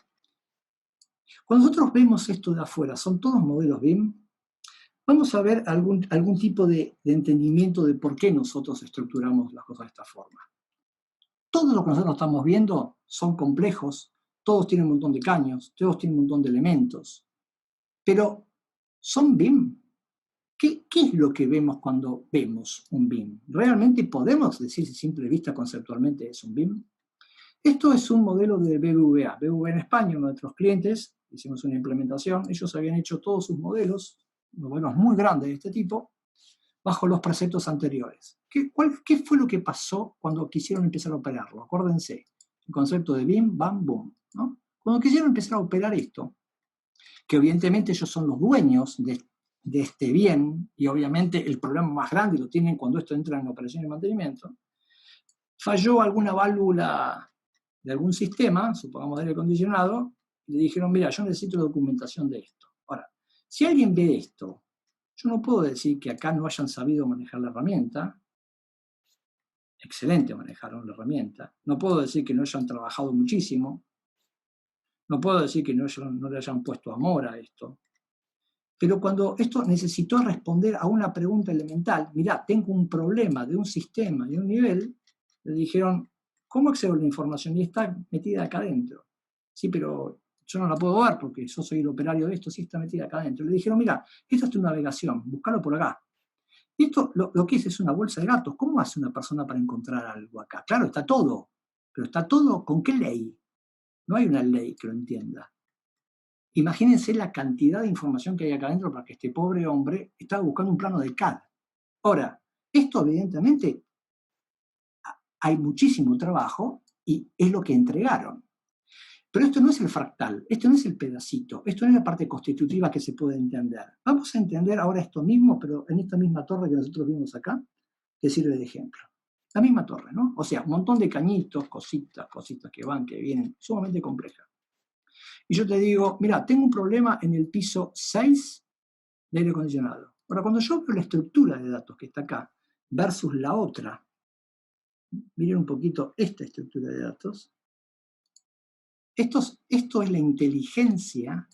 Cuando nosotros vemos esto de afuera, son todos modelos BIM, vamos a ver algún tipo de entendimiento de por qué nosotros estructuramos las cosas de esta forma. Todo lo que nosotros estamos viendo son complejos, todos tienen un montón de caños, todos tienen un montón de elementos, pero ¿son BIM? ¿Qué es lo que vemos cuando vemos un BIM? ¿Realmente podemos decir si a simple vista conceptualmente es un BIM? Esto es un modelo de BBVA. BBVA en España, uno de nuestros clientes, hicimos una implementación, ellos habían hecho todos sus modelos muy grandes de este tipo, bajo los preceptos anteriores. ¿Qué fue lo que pasó cuando quisieron empezar a operarlo? Acuérdense, el concepto de BIM, BAM, BOOM, ¿no? Cuando quisieron empezar a operar esto, que evidentemente ellos son los dueños de este bien, y obviamente el problema más grande lo tienen cuando esto entra en operación y mantenimiento, falló alguna válvula de algún sistema, supongamos de aire acondicionado, le dijeron, mira, yo necesito documentación de esto. Ahora, si alguien ve esto, yo no puedo decir que acá no hayan sabido manejar la herramienta, excelente manejaron la herramienta, no puedo decir que no hayan trabajado muchísimo, no puedo decir que no le hayan puesto amor a esto, pero cuando esto necesitó responder a una pregunta elemental, mirá, tengo un problema de un sistema y un nivel, le dijeron, ¿cómo accedo a la información? Y está metida acá adentro. Sí, pero yo no la puedo ver porque yo soy el operario de esto, sí está metida acá adentro. Le dijeron, mira, esta es tu navegación, búscalo por acá. Y esto lo que es una bolsa de gatos. ¿Cómo hace una persona para encontrar algo acá? Claro, está todo, pero está todo, ¿con qué ley? No hay una ley que lo entienda. Imagínense la cantidad de información que hay acá adentro para que este pobre hombre estaba buscando un plano de CAD. Ahora, esto evidentemente hay muchísimo trabajo y es lo que entregaron. Pero esto no es el fractal, esto no es el pedacito, esto no es la parte constitutiva que se puede entender. Vamos a entender ahora esto mismo, pero en esta misma torre que nosotros vimos acá, que sirve de ejemplo. La misma torre, ¿no? O sea, un montón de cañitos, cositas que van, que vienen, sumamente complejas. Y yo te digo, mira, tengo un problema en el piso 6 de aire acondicionado. Ahora, cuando yo veo la estructura de datos que está acá versus la otra, miren un poquito esta estructura de datos. Esto es la inteligencia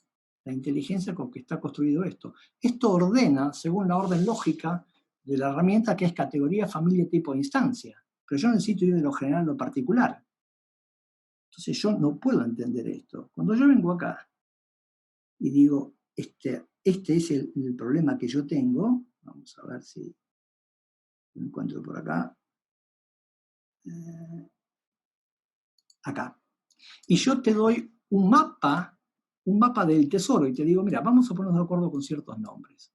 con que está construido esto. Esto ordena según la orden lógica de la herramienta que es categoría, familia, tipo de instancia. Pero yo necesito ir de lo general a lo particular. Entonces yo no puedo entender esto. Cuando yo vengo acá y digo, este es el problema que yo tengo, vamos a ver si lo encuentro por acá, acá. Y yo te doy un mapa del tesoro y te digo, mira, vamos a ponernos de acuerdo con ciertos nombres.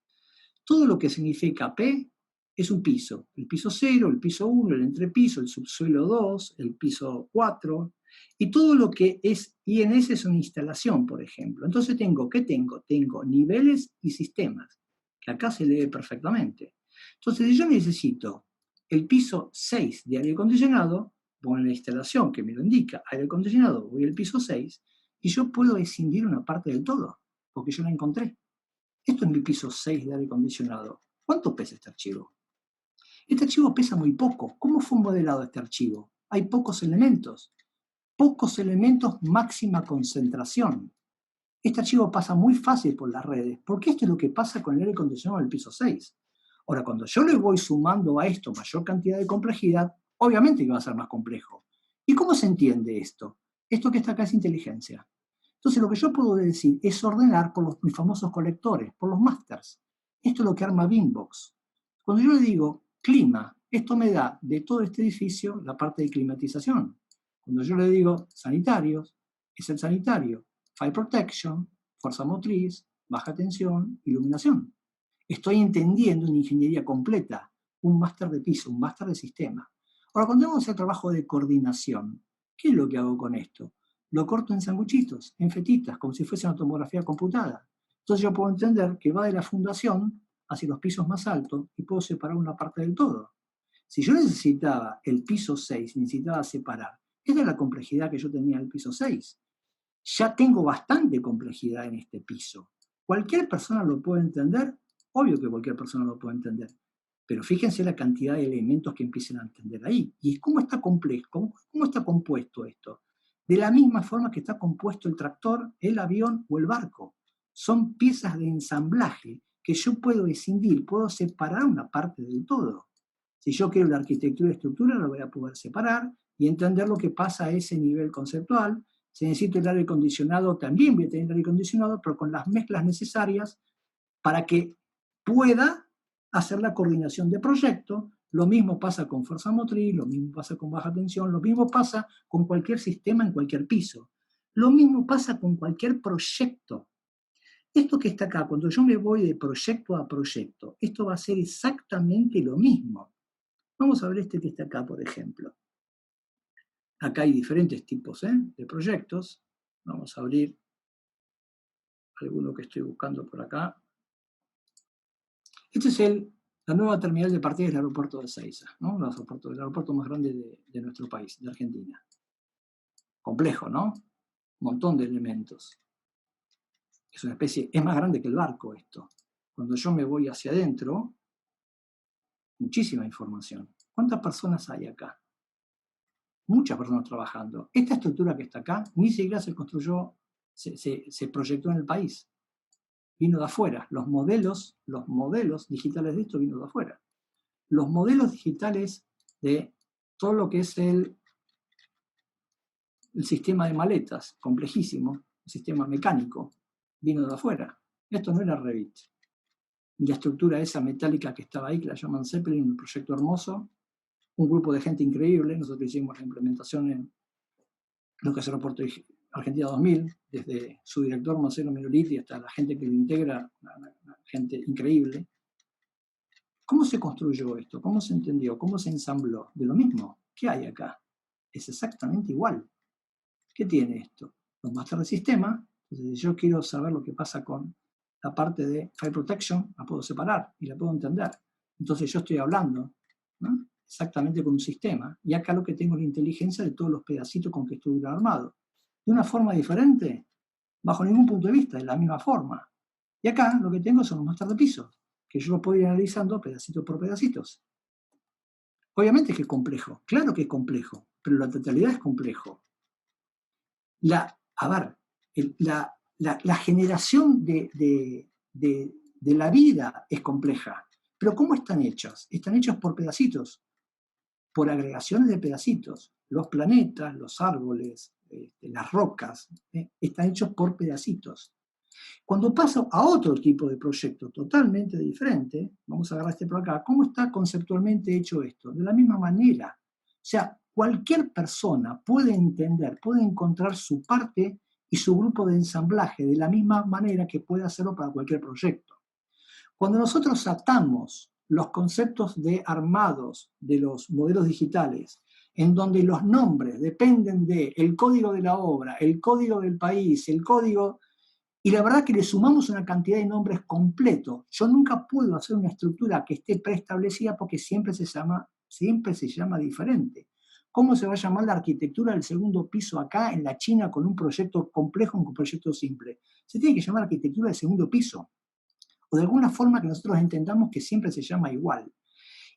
Todo lo que significa P es un piso. El piso 0, el piso 1, el entrepiso, el subsuelo 2, el piso 4, y todo lo que es INS es una instalación, por ejemplo. Entonces ¿qué tengo? Tengo niveles y sistemas, que acá se lee perfectamente. Entonces, si yo necesito el piso 6 de aire acondicionado, pongo en la instalación que me lo indica, aire acondicionado, voy al piso 6, y yo puedo escindir una parte del todo, porque yo la encontré. Esto es mi piso 6 de aire acondicionado. ¿Cuánto pesa este archivo? Este archivo pesa muy poco. ¿Cómo fue modelado este archivo? Hay pocos elementos. Pocos elementos, máxima concentración. Este archivo pasa muy fácil por las redes, porque esto es lo que pasa con el aire acondicionado del piso 6. Ahora, cuando yo le voy sumando a esto mayor cantidad de complejidad, obviamente que va a ser más complejo. ¿Y cómo se entiende esto? Esto que está acá es inteligencia. Entonces, lo que yo puedo decir es ordenar por mis famosos colectores, por los masters. Esto es lo que arma Beambox. Cuando yo le digo clima, esto me da de todo este edificio la parte de climatización. Cuando yo le digo sanitarios, es el sanitario. Fire protection, fuerza motriz, baja tensión, iluminación. Estoy entendiendo una ingeniería completa, un máster de piso, un máster de sistema. Ahora, cuando vamos al trabajo de coordinación, ¿qué es lo que hago con esto? lo corto en sanguchitos, en fetitas, como si fuese una tomografía computada. Entonces yo puedo entender que va de la fundación hacia los pisos más altos y puedo separar una parte del todo. Si yo necesitaba el piso 6, necesitaba separar, esa es la complejidad que yo tenía en el piso 6. Ya tengo bastante complejidad en este piso. ¿Cualquier persona lo puede entender? Obvio que cualquier persona lo puede entender. Pero fíjense la cantidad de elementos que empiezan a entender ahí. ¿Y cómo está complejo? ¿Cómo está compuesto esto? De la misma forma que está compuesto el tractor, el avión o el barco. Son piezas de ensamblaje que yo puedo escindir, puedo separar una parte del todo. Si yo quiero la arquitectura y estructura, lo voy a poder separar y entender lo que pasa a ese nivel conceptual. Si necesito el aire acondicionado, también voy a tener el aire acondicionado, pero con las mezclas necesarias para que pueda hacer la coordinación de proyecto. Lo mismo pasa con fuerza motriz, lo mismo pasa con baja tensión, lo mismo pasa con cualquier sistema en cualquier piso. Lo mismo pasa con cualquier proyecto. Esto que está acá, cuando yo me voy de proyecto a proyecto, esto va a ser exactamente lo mismo. Vamos a ver este que está acá, por ejemplo. Acá hay diferentes tipos de proyectos. Vamos a abrir alguno que estoy buscando por acá. Este es la nueva terminal de partida del aeropuerto de Ezeiza, ¿no? El aeropuerto más grande de nuestro país, de Argentina. Complejo, ¿no? Un montón de elementos. Es una especie, es más grande que el barco esto. Cuando yo me voy hacia adentro, muchísima información. ¿Cuántas personas hay acá? Muchas personas trabajando. Esta estructura que está acá ni siquiera se construyó, se proyectó en el país. Vino de afuera. Los modelos digitales de esto vino de afuera. Los modelos digitales de todo lo que es el sistema de maletas, complejísimo, el sistema mecánico, vino de afuera. Esto no era Revit. Y la estructura esa metálica que estaba ahí, que la llaman Zeppelin, un proyecto hermoso, un grupo de gente increíble. Nosotros hicimos la implementación en lo que es el aeropuerto Argentina 2000, desde su director Marcelo Menoliti hasta la gente que lo integra, una gente increíble. ¿Cómo se construyó esto? ¿Cómo se entendió? ¿Cómo se ensambló? De lo mismo. ¿Qué hay acá? Es exactamente igual. ¿Qué tiene esto? Los máster de sistema. Entonces, si yo quiero saber lo que pasa con la parte de Fire Protection, la puedo separar y la puedo entender. Entonces yo estoy hablando, ¿no?, exactamente con un sistema. Y acá lo que tengo es la inteligencia de todos los pedacitos con que estuve armado. De una forma diferente, bajo ningún punto de vista, de la misma forma. Y acá lo que tengo son los máster de piso, que yo lo puedo ir analizando pedacitos por pedacitos. Obviamente que es complejo, claro que es complejo, pero la totalidad es complejo. La generación de la vida es compleja, pero ¿cómo están hechas? Están hechas por pedacitos, por agregaciones de pedacitos. Los planetas, los árboles, las rocas, están hechos por pedacitos. Cuando paso a otro tipo de proyecto totalmente diferente, vamos a agarrar este por acá, ¿cómo está conceptualmente hecho esto? De la misma manera. O sea, cualquier persona puede entender, puede encontrar su parte y su grupo de ensamblaje de la misma manera que puede hacerlo para cualquier proyecto. Cuando nosotros atamos los conceptos de armados de los modelos digitales, en donde los nombres dependen del código de la obra, el código del país, el código... Y la verdad que le sumamos una cantidad de nombres completos. Yo nunca puedo hacer una estructura que esté preestablecida porque siempre se llama diferente. ¿Cómo se va a llamar la arquitectura del segundo piso acá en la China con un proyecto complejo, con un proyecto simple? Se tiene que llamar arquitectura del segundo piso. O de alguna forma que nosotros entendamos que siempre se llama igual.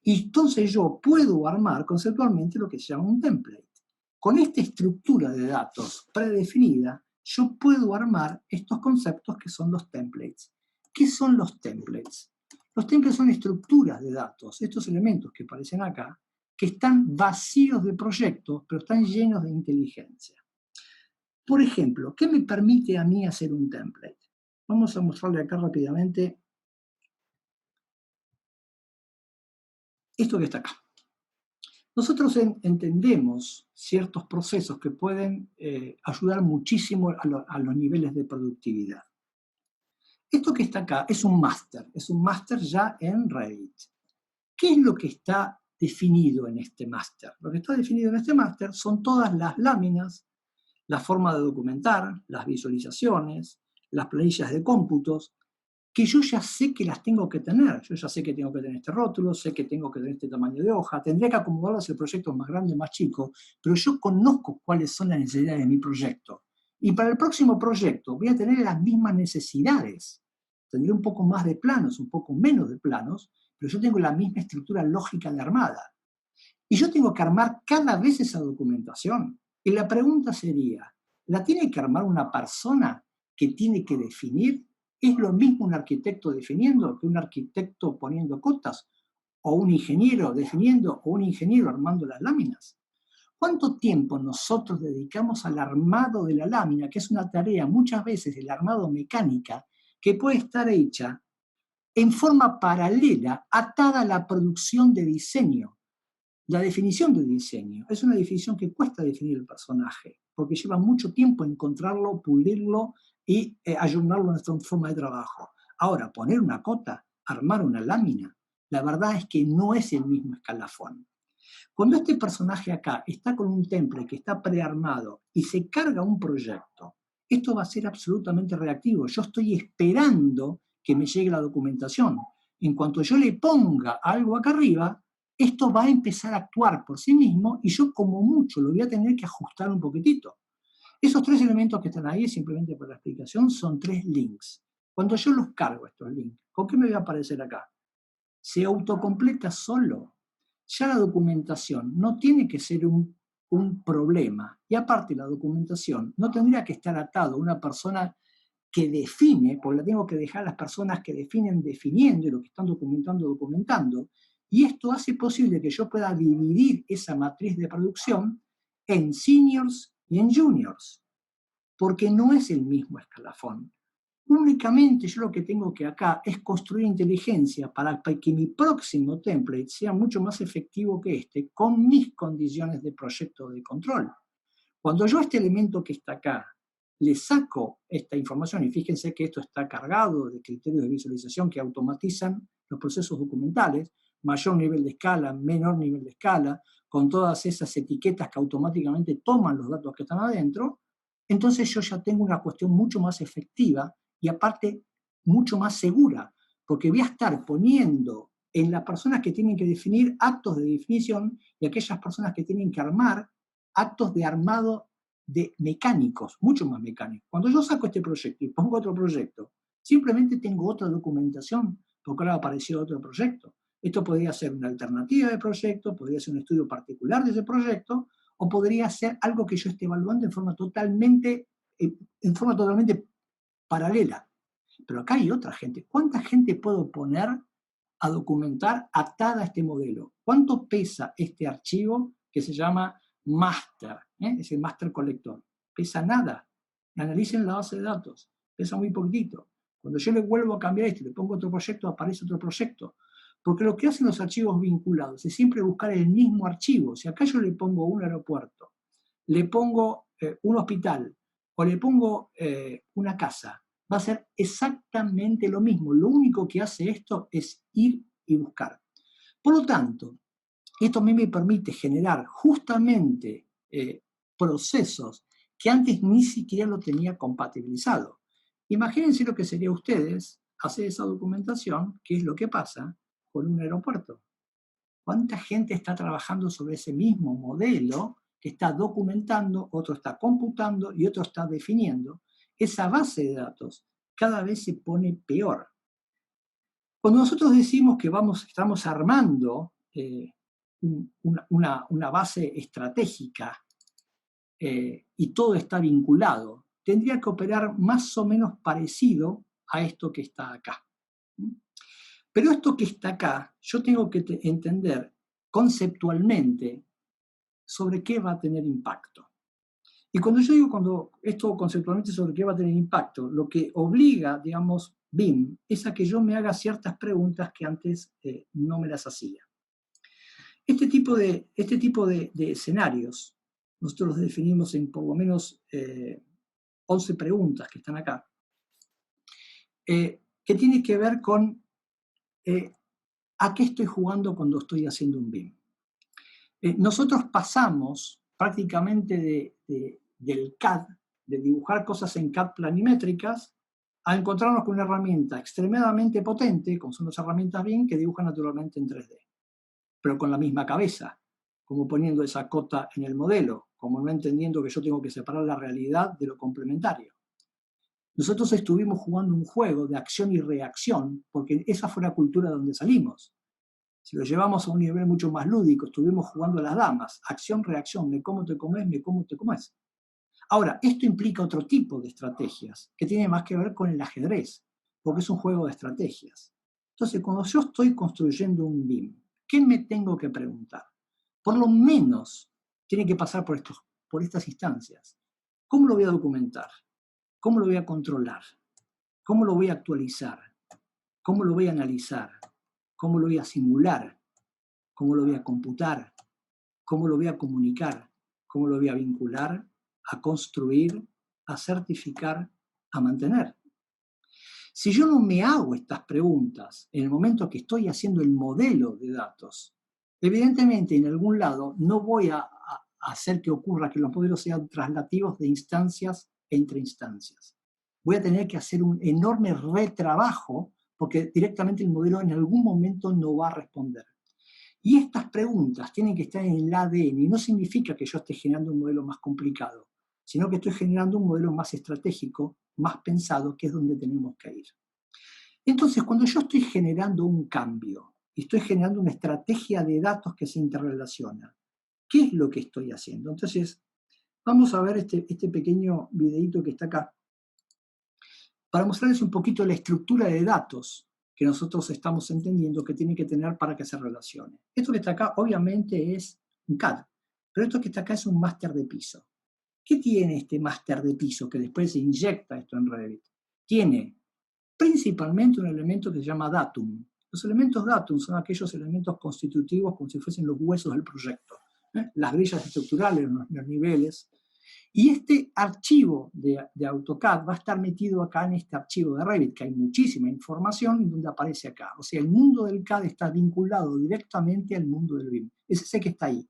Y entonces yo puedo armar conceptualmente lo que se llama un template. Con esta estructura de datos predefinida, yo puedo armar estos conceptos que son los templates. ¿Qué son los templates? Los templates son estructuras de datos, estos elementos que aparecen acá, que están vacíos de proyectos, pero están llenos de inteligencia. Por ejemplo, ¿qué me permite a mí hacer un template? Vamos a mostrarle acá rápidamente esto que está acá. Nosotros entendemos ciertos procesos que pueden ayudar muchísimo a los niveles de productividad. Esto que está acá es un máster ya en Revit. ¿Qué es lo que está definido en este máster? Lo que está definido en este máster son todas las láminas, la forma de documentar, las visualizaciones, las planillas de cómputos, que yo ya sé que las tengo que tener. Yo ya sé que tengo que tener este rótulo, sé que tengo que tener este tamaño de hoja, tendría que acomodarlas si el proyecto es más grande, más chico, pero yo conozco cuáles son las necesidades de mi proyecto. Y para el próximo proyecto voy a tener las mismas necesidades. Tendré un poco más de planos, un poco menos de planos, pero yo tengo la misma estructura lógica de armada. Y yo tengo que armar cada vez esa documentación. Y la pregunta sería, ¿la tiene que armar una persona que tiene que definir? ¿Es lo mismo un arquitecto definiendo que un arquitecto poniendo cotas? ¿O un ingeniero definiendo o un ingeniero armando las láminas? ¿Cuánto tiempo nosotros dedicamos al armado de la lámina, que es una tarea muchas veces del armado mecánica, que puede estar hecha en forma paralela, atada a la producción de diseño? La definición de diseño es una definición que cuesta definir el personaje, porque lleva mucho tiempo encontrarlo, pulirlo y ayornarlo a nuestra forma de trabajo. Ahora, poner una cota, armar una lámina, la verdad es que no es el mismo escalafón. Cuando este personaje acá está con un template que está prearmado y se carga un proyecto, esto va a ser absolutamente reactivo. Yo estoy esperando que me llegue la documentación. En cuanto yo le ponga algo acá arriba, esto va a empezar a actuar por sí mismo y yo como mucho lo voy a tener que ajustar un poquitito. Esos tres elementos que están ahí, simplemente por la explicación, son tres links. Cuando yo los cargo, estos links, ¿con qué me va a aparecer acá? Se autocompleta solo. Ya la documentación no tiene que ser un problema. Y aparte la documentación no tendría que estar atado a una persona que define, porque la tengo que dejar a las personas que definen definiendo y lo que están documentando, documentando. Y esto hace posible que yo pueda dividir esa matriz de producción en seniors y en juniors, porque no es el mismo escalafón. Únicamente yo lo que tengo que acá es construir inteligencia para que mi próximo template sea mucho más efectivo que este, con mis condiciones de proyecto de control. Cuando yo a este elemento que está acá le saco esta información, y fíjense que esto está cargado de criterios de visualización que automatizan los procesos documentales, mayor nivel de escala, menor nivel de escala, con todas esas etiquetas que automáticamente toman los datos que están adentro, entonces yo ya tengo una cuestión mucho más efectiva y aparte mucho más segura, porque voy a estar poniendo en las personas que tienen que definir actos de definición y aquellas personas que tienen que armar actos de armado de mecánicos, mucho más mecánicos. Cuando yo saco este proyecto y pongo otro proyecto, simplemente tengo otra documentación, porque ahora ha aparecido otro proyecto. Esto podría ser una alternativa de proyecto, podría ser un estudio particular de ese proyecto, o podría ser algo que yo esté evaluando en forma totalmente paralela. Pero acá hay otra gente. ¿Cuánta gente puedo poner a documentar atada a este modelo? ¿Cuánto pesa este archivo que se llama master? Es el master colector. Pesa nada. Analicen la base de datos. Pesa muy poquitito. Cuando yo le vuelvo a cambiar esto y le pongo otro proyecto, aparece otro proyecto. Porque lo que hacen los archivos vinculados es siempre buscar el mismo archivo. Si acá yo le pongo un aeropuerto, le pongo un hospital o le pongo una casa, va a ser exactamente lo mismo. Lo único que hace esto es ir y buscar. Por lo tanto, esto a mí me permite generar justamente procesos que antes ni siquiera lo tenía compatibilizado. Imagínense lo que sería ustedes hacer esa documentación, que es lo que pasa con un aeropuerto. ¿Cuánta gente está trabajando sobre ese mismo modelo que está documentando, otro está computando y otro está definiendo? Esa base de datos cada vez se pone peor. Cuando nosotros decimos que estamos armando una base estratégica y todo está vinculado, tendría que operar más o menos parecido a esto que está acá. Pero esto que está acá, yo tengo que entender conceptualmente sobre qué va a tener impacto. Y cuando yo digo esto conceptualmente sobre qué va a tener impacto, lo que obliga, digamos, BIM, es a que yo me haga ciertas preguntas que antes no me las hacía. Este tipo de escenarios, nosotros los definimos en por lo menos 11 preguntas que están acá, que tienen que ver con a qué estoy jugando cuando estoy haciendo un BIM. Nosotros pasamos prácticamente del CAD, de dibujar cosas en CAD planimétricas, a encontrarnos con una herramienta extremadamente potente, como son las herramientas BIM, que dibujan naturalmente en 3D, pero con la misma cabeza, como poniendo esa cota en el modelo, como no entendiendo que yo tengo que separar la realidad de lo complementario. Nosotros estuvimos jugando un juego de acción y reacción, porque esa fue la cultura de donde salimos. Si lo llevamos a un nivel mucho más lúdico, estuvimos jugando a las damas, acción, reacción, me como, te comes, me como, te comes. Ahora, esto implica otro tipo de estrategias, que tiene más que ver con el ajedrez, porque es un juego de estrategias. Entonces, cuando yo estoy construyendo un BIM, ¿qué me tengo que preguntar? Por lo menos tiene que pasar por estas instancias. ¿Cómo lo voy a documentar? ¿Cómo lo voy a controlar? ¿Cómo lo voy a actualizar? ¿Cómo lo voy a analizar? ¿Cómo lo voy a simular? ¿Cómo lo voy a computar? ¿Cómo lo voy a comunicar? ¿Cómo lo voy a vincular? A construir, a certificar, a mantener. Si yo no me hago estas preguntas en el momento que estoy haciendo el modelo de datos, evidentemente en algún lado no voy a hacer que ocurra que los modelos sean traslativos de instancias entre instancias. Voy a tener que hacer un enorme retrabajo porque directamente el modelo en algún momento no va a responder. Y estas preguntas tienen que estar en el ADN y no significa que yo esté generando un modelo más complicado, sino que estoy generando un modelo más estratégico, más pensado, que es donde tenemos que ir. Entonces, cuando yo estoy generando un cambio y estoy generando una estrategia de datos que se interrelaciona, ¿qué es lo que estoy haciendo? Entonces, vamos a ver este pequeño videito que está acá para mostrarles un poquito la estructura de datos que nosotros estamos entendiendo que tiene que tener para que se relacione. Esto que está acá obviamente es un CAD, pero esto que está acá es un máster de piso. ¿Qué tiene este máster de piso que después se inyecta esto en Revit? Tiene principalmente un elemento que se llama datum. Los elementos datum son aquellos elementos constitutivos como si fuesen los huesos del proyecto. Las grillas estructurales, los niveles. Y este archivo de AutoCAD va a estar metido acá en este archivo de Revit, que hay muchísima información en donde aparece acá. O sea, el mundo del CAD está vinculado directamente al mundo del BIM. Es ese que está ahí.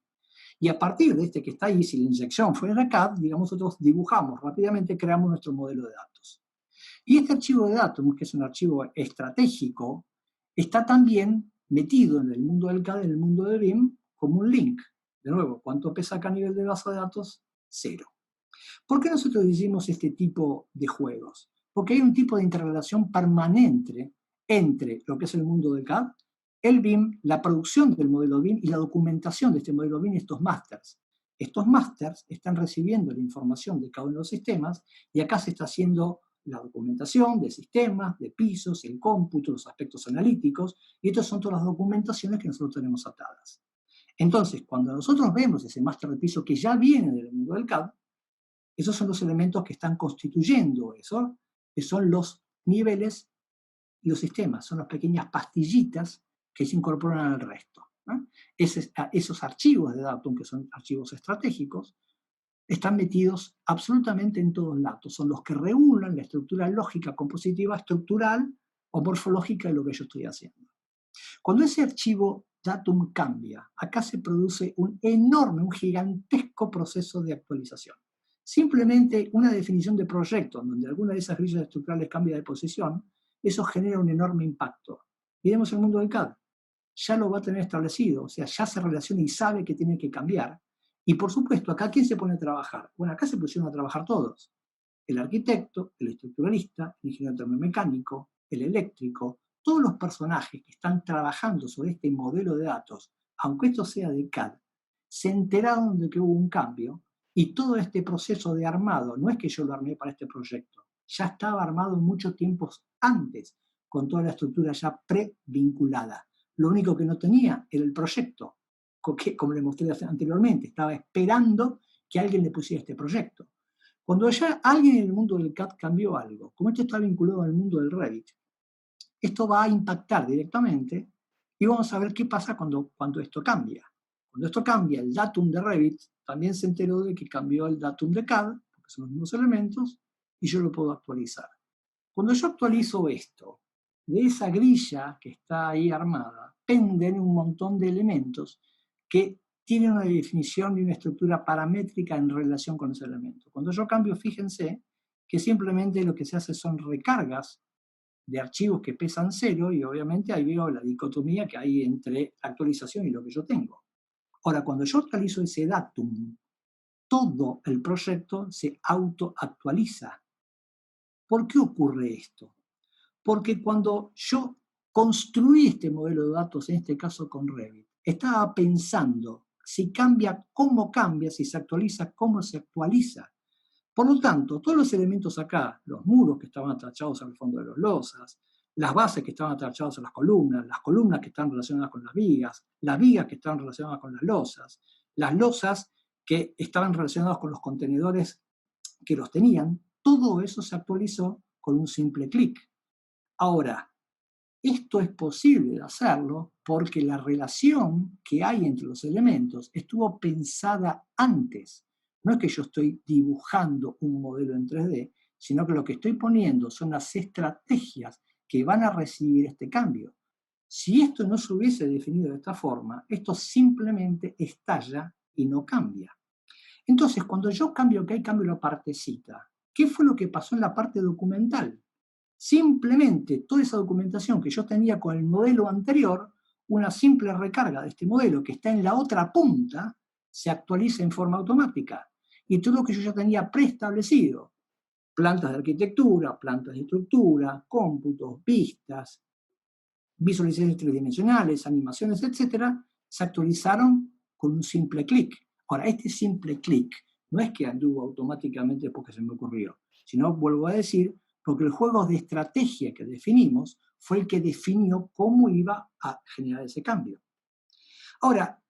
Y a partir de este que está ahí, si la inyección fuera de CAD, digamos, nosotros dibujamos rápidamente, creamos nuestro modelo de datos. Y este archivo de datos, que es un archivo estratégico, está también metido en el mundo del CAD, en el mundo del BIM, como un link. De nuevo, ¿cuánto pesa acá a nivel de base de datos? 0. ¿Por qué nosotros hicimos este tipo de juegos? Porque hay un tipo de interrelación permanente entre lo que es el mundo del CAD, el BIM, la producción del modelo BIM y la documentación de este modelo BIM y estos másters. Estos másters están recibiendo la información de cada uno de los sistemas y acá se está haciendo la documentación de sistemas, de pisos, el cómputo, los aspectos analíticos, y estas son todas las documentaciones que nosotros tenemos atadas. Entonces, cuando nosotros vemos ese máster de piso que ya viene del mundo del CAD, esos son los elementos que están constituyendo eso, que son los niveles y los sistemas, son las pequeñas pastillitas que se incorporan al resto. Esos archivos de datos, que son archivos estratégicos, están metidos absolutamente en todos lados. Son los que reúnen la estructura lógica, compositiva, estructural o morfológica de lo que yo estoy haciendo. Cuando ese archivo datum cambia, acá se produce un enorme, un gigantesco proceso de actualización. Simplemente una definición de proyecto, donde alguna de esas grillas estructurales cambia de posición, eso genera un enorme impacto. Miremos el mundo del CAD. Ya lo va a tener establecido, o sea, ya se relaciona y sabe que tiene que cambiar. Y por supuesto, acá ¿quién se pone a trabajar? Bueno, acá se pusieron a trabajar todos. El arquitecto, el estructuralista, el ingeniero termomecánico, el eléctrico, todos los personajes que están trabajando sobre este modelo de datos, aunque esto sea de CAD, se enteraron de que hubo un cambio y todo este proceso de armado, no es que yo lo armé para este proyecto, ya estaba armado mucho tiempo antes, con toda la estructura ya previnculada. Lo único que no tenía era el proyecto, que, como le mostré anteriormente, estaba esperando que alguien le pusiera este proyecto. Cuando ya alguien en el mundo del CAD cambió algo, como esto está vinculado al mundo del Revit, esto va a impactar directamente y vamos a ver qué pasa cuando esto cambia. Cuando esto cambia, el datum de Revit también se enteró de que cambió el datum de CAD, porque son los mismos elementos, y yo lo puedo actualizar. Cuando yo actualizo esto, de esa grilla que está ahí armada, penden un montón de elementos que tiene una definición y una estructura paramétrica en relación con ese elemento. Cuando yo cambio, fíjense que simplemente lo que se hace son recargas de archivos que pesan 0 y obviamente ahí veo la dicotomía que hay entre la actualización y lo que yo tengo. Ahora, cuando yo actualizo ese datum, todo el proyecto se autoactualiza. ¿Por qué ocurre esto? Porque cuando yo construí este modelo de datos, en este caso con Revit, estaba pensando si cambia, cómo cambia, si se actualiza, cómo se actualiza. Por lo tanto, todos los elementos acá, los muros que estaban atachados al fondo de los losas, las bases que estaban atachadas a las columnas que están relacionadas con las vigas que estaban relacionadas con las losas que estaban relacionadas con los contenedores que los tenían, todo eso se actualizó con un simple clic. Ahora, esto es posible de hacerlo porque la relación que hay entre los elementos estuvo pensada antes. No es que yo estoy dibujando un modelo en 3D, sino que lo que estoy poniendo son las estrategias que van a recibir este cambio. Si esto no se hubiese definido de esta forma, esto simplemente estalla y no cambia. Entonces, cuando yo cambio que hay cambio la partecita, ¿qué fue lo que pasó en la parte documental? Simplemente toda esa documentación que yo tenía con el modelo anterior, una simple recarga de este modelo que está en la otra punta, se actualiza en forma automática. Y todo lo que yo ya tenía preestablecido, plantas de arquitectura, plantas de estructura, cómputos, vistas, visualizaciones tridimensionales, animaciones, etcétera, se actualizaron con un simple clic. Ahora, este simple clic no es que anduvo automáticamente porque se me ocurrió, sino, vuelvo a decir, porque el juego de estrategia que definimos fue el que definió cómo iba a generar ese cambio. Ahora,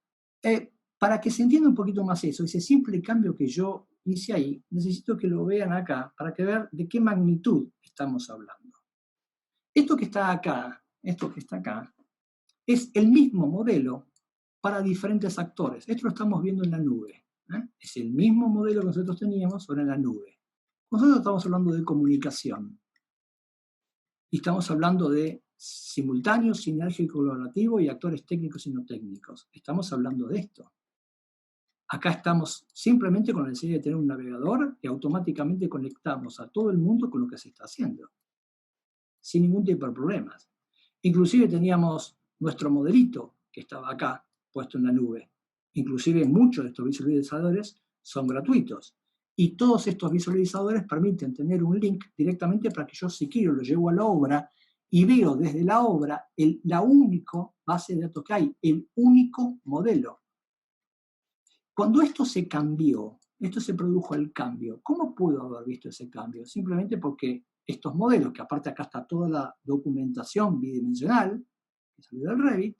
para que se entienda un poquito más eso, ese simple cambio que yo hice ahí, necesito que lo vean acá para que vean de qué magnitud estamos hablando. Esto que está acá, es el mismo modelo para diferentes actores. Esto lo estamos viendo en la nube. Es el mismo modelo que nosotros teníamos, ahora en la nube. Nosotros estamos hablando de comunicación. Y estamos hablando de simultáneo, sinérgico, colaborativo y actores técnicos y no técnicos. Estamos hablando de esto. Acá estamos simplemente con la necesidad de tener un navegador y automáticamente conectamos a todo el mundo con lo que se está haciendo, sin ningún tipo de problemas. Inclusive teníamos nuestro modelito que estaba acá, puesto en la nube. Inclusive muchos de estos visualizadores son gratuitos. Y todos estos visualizadores permiten tener un link directamente para que yo, si quiero, lo llevo a la obra y veo desde la obra la única base de datos que hay, el único modelo. Cuando esto se cambió, esto se produjo el cambio, ¿cómo pudo haber visto ese cambio? Simplemente porque estos modelos, que aparte acá está toda la documentación bidimensional, que salió del Revit,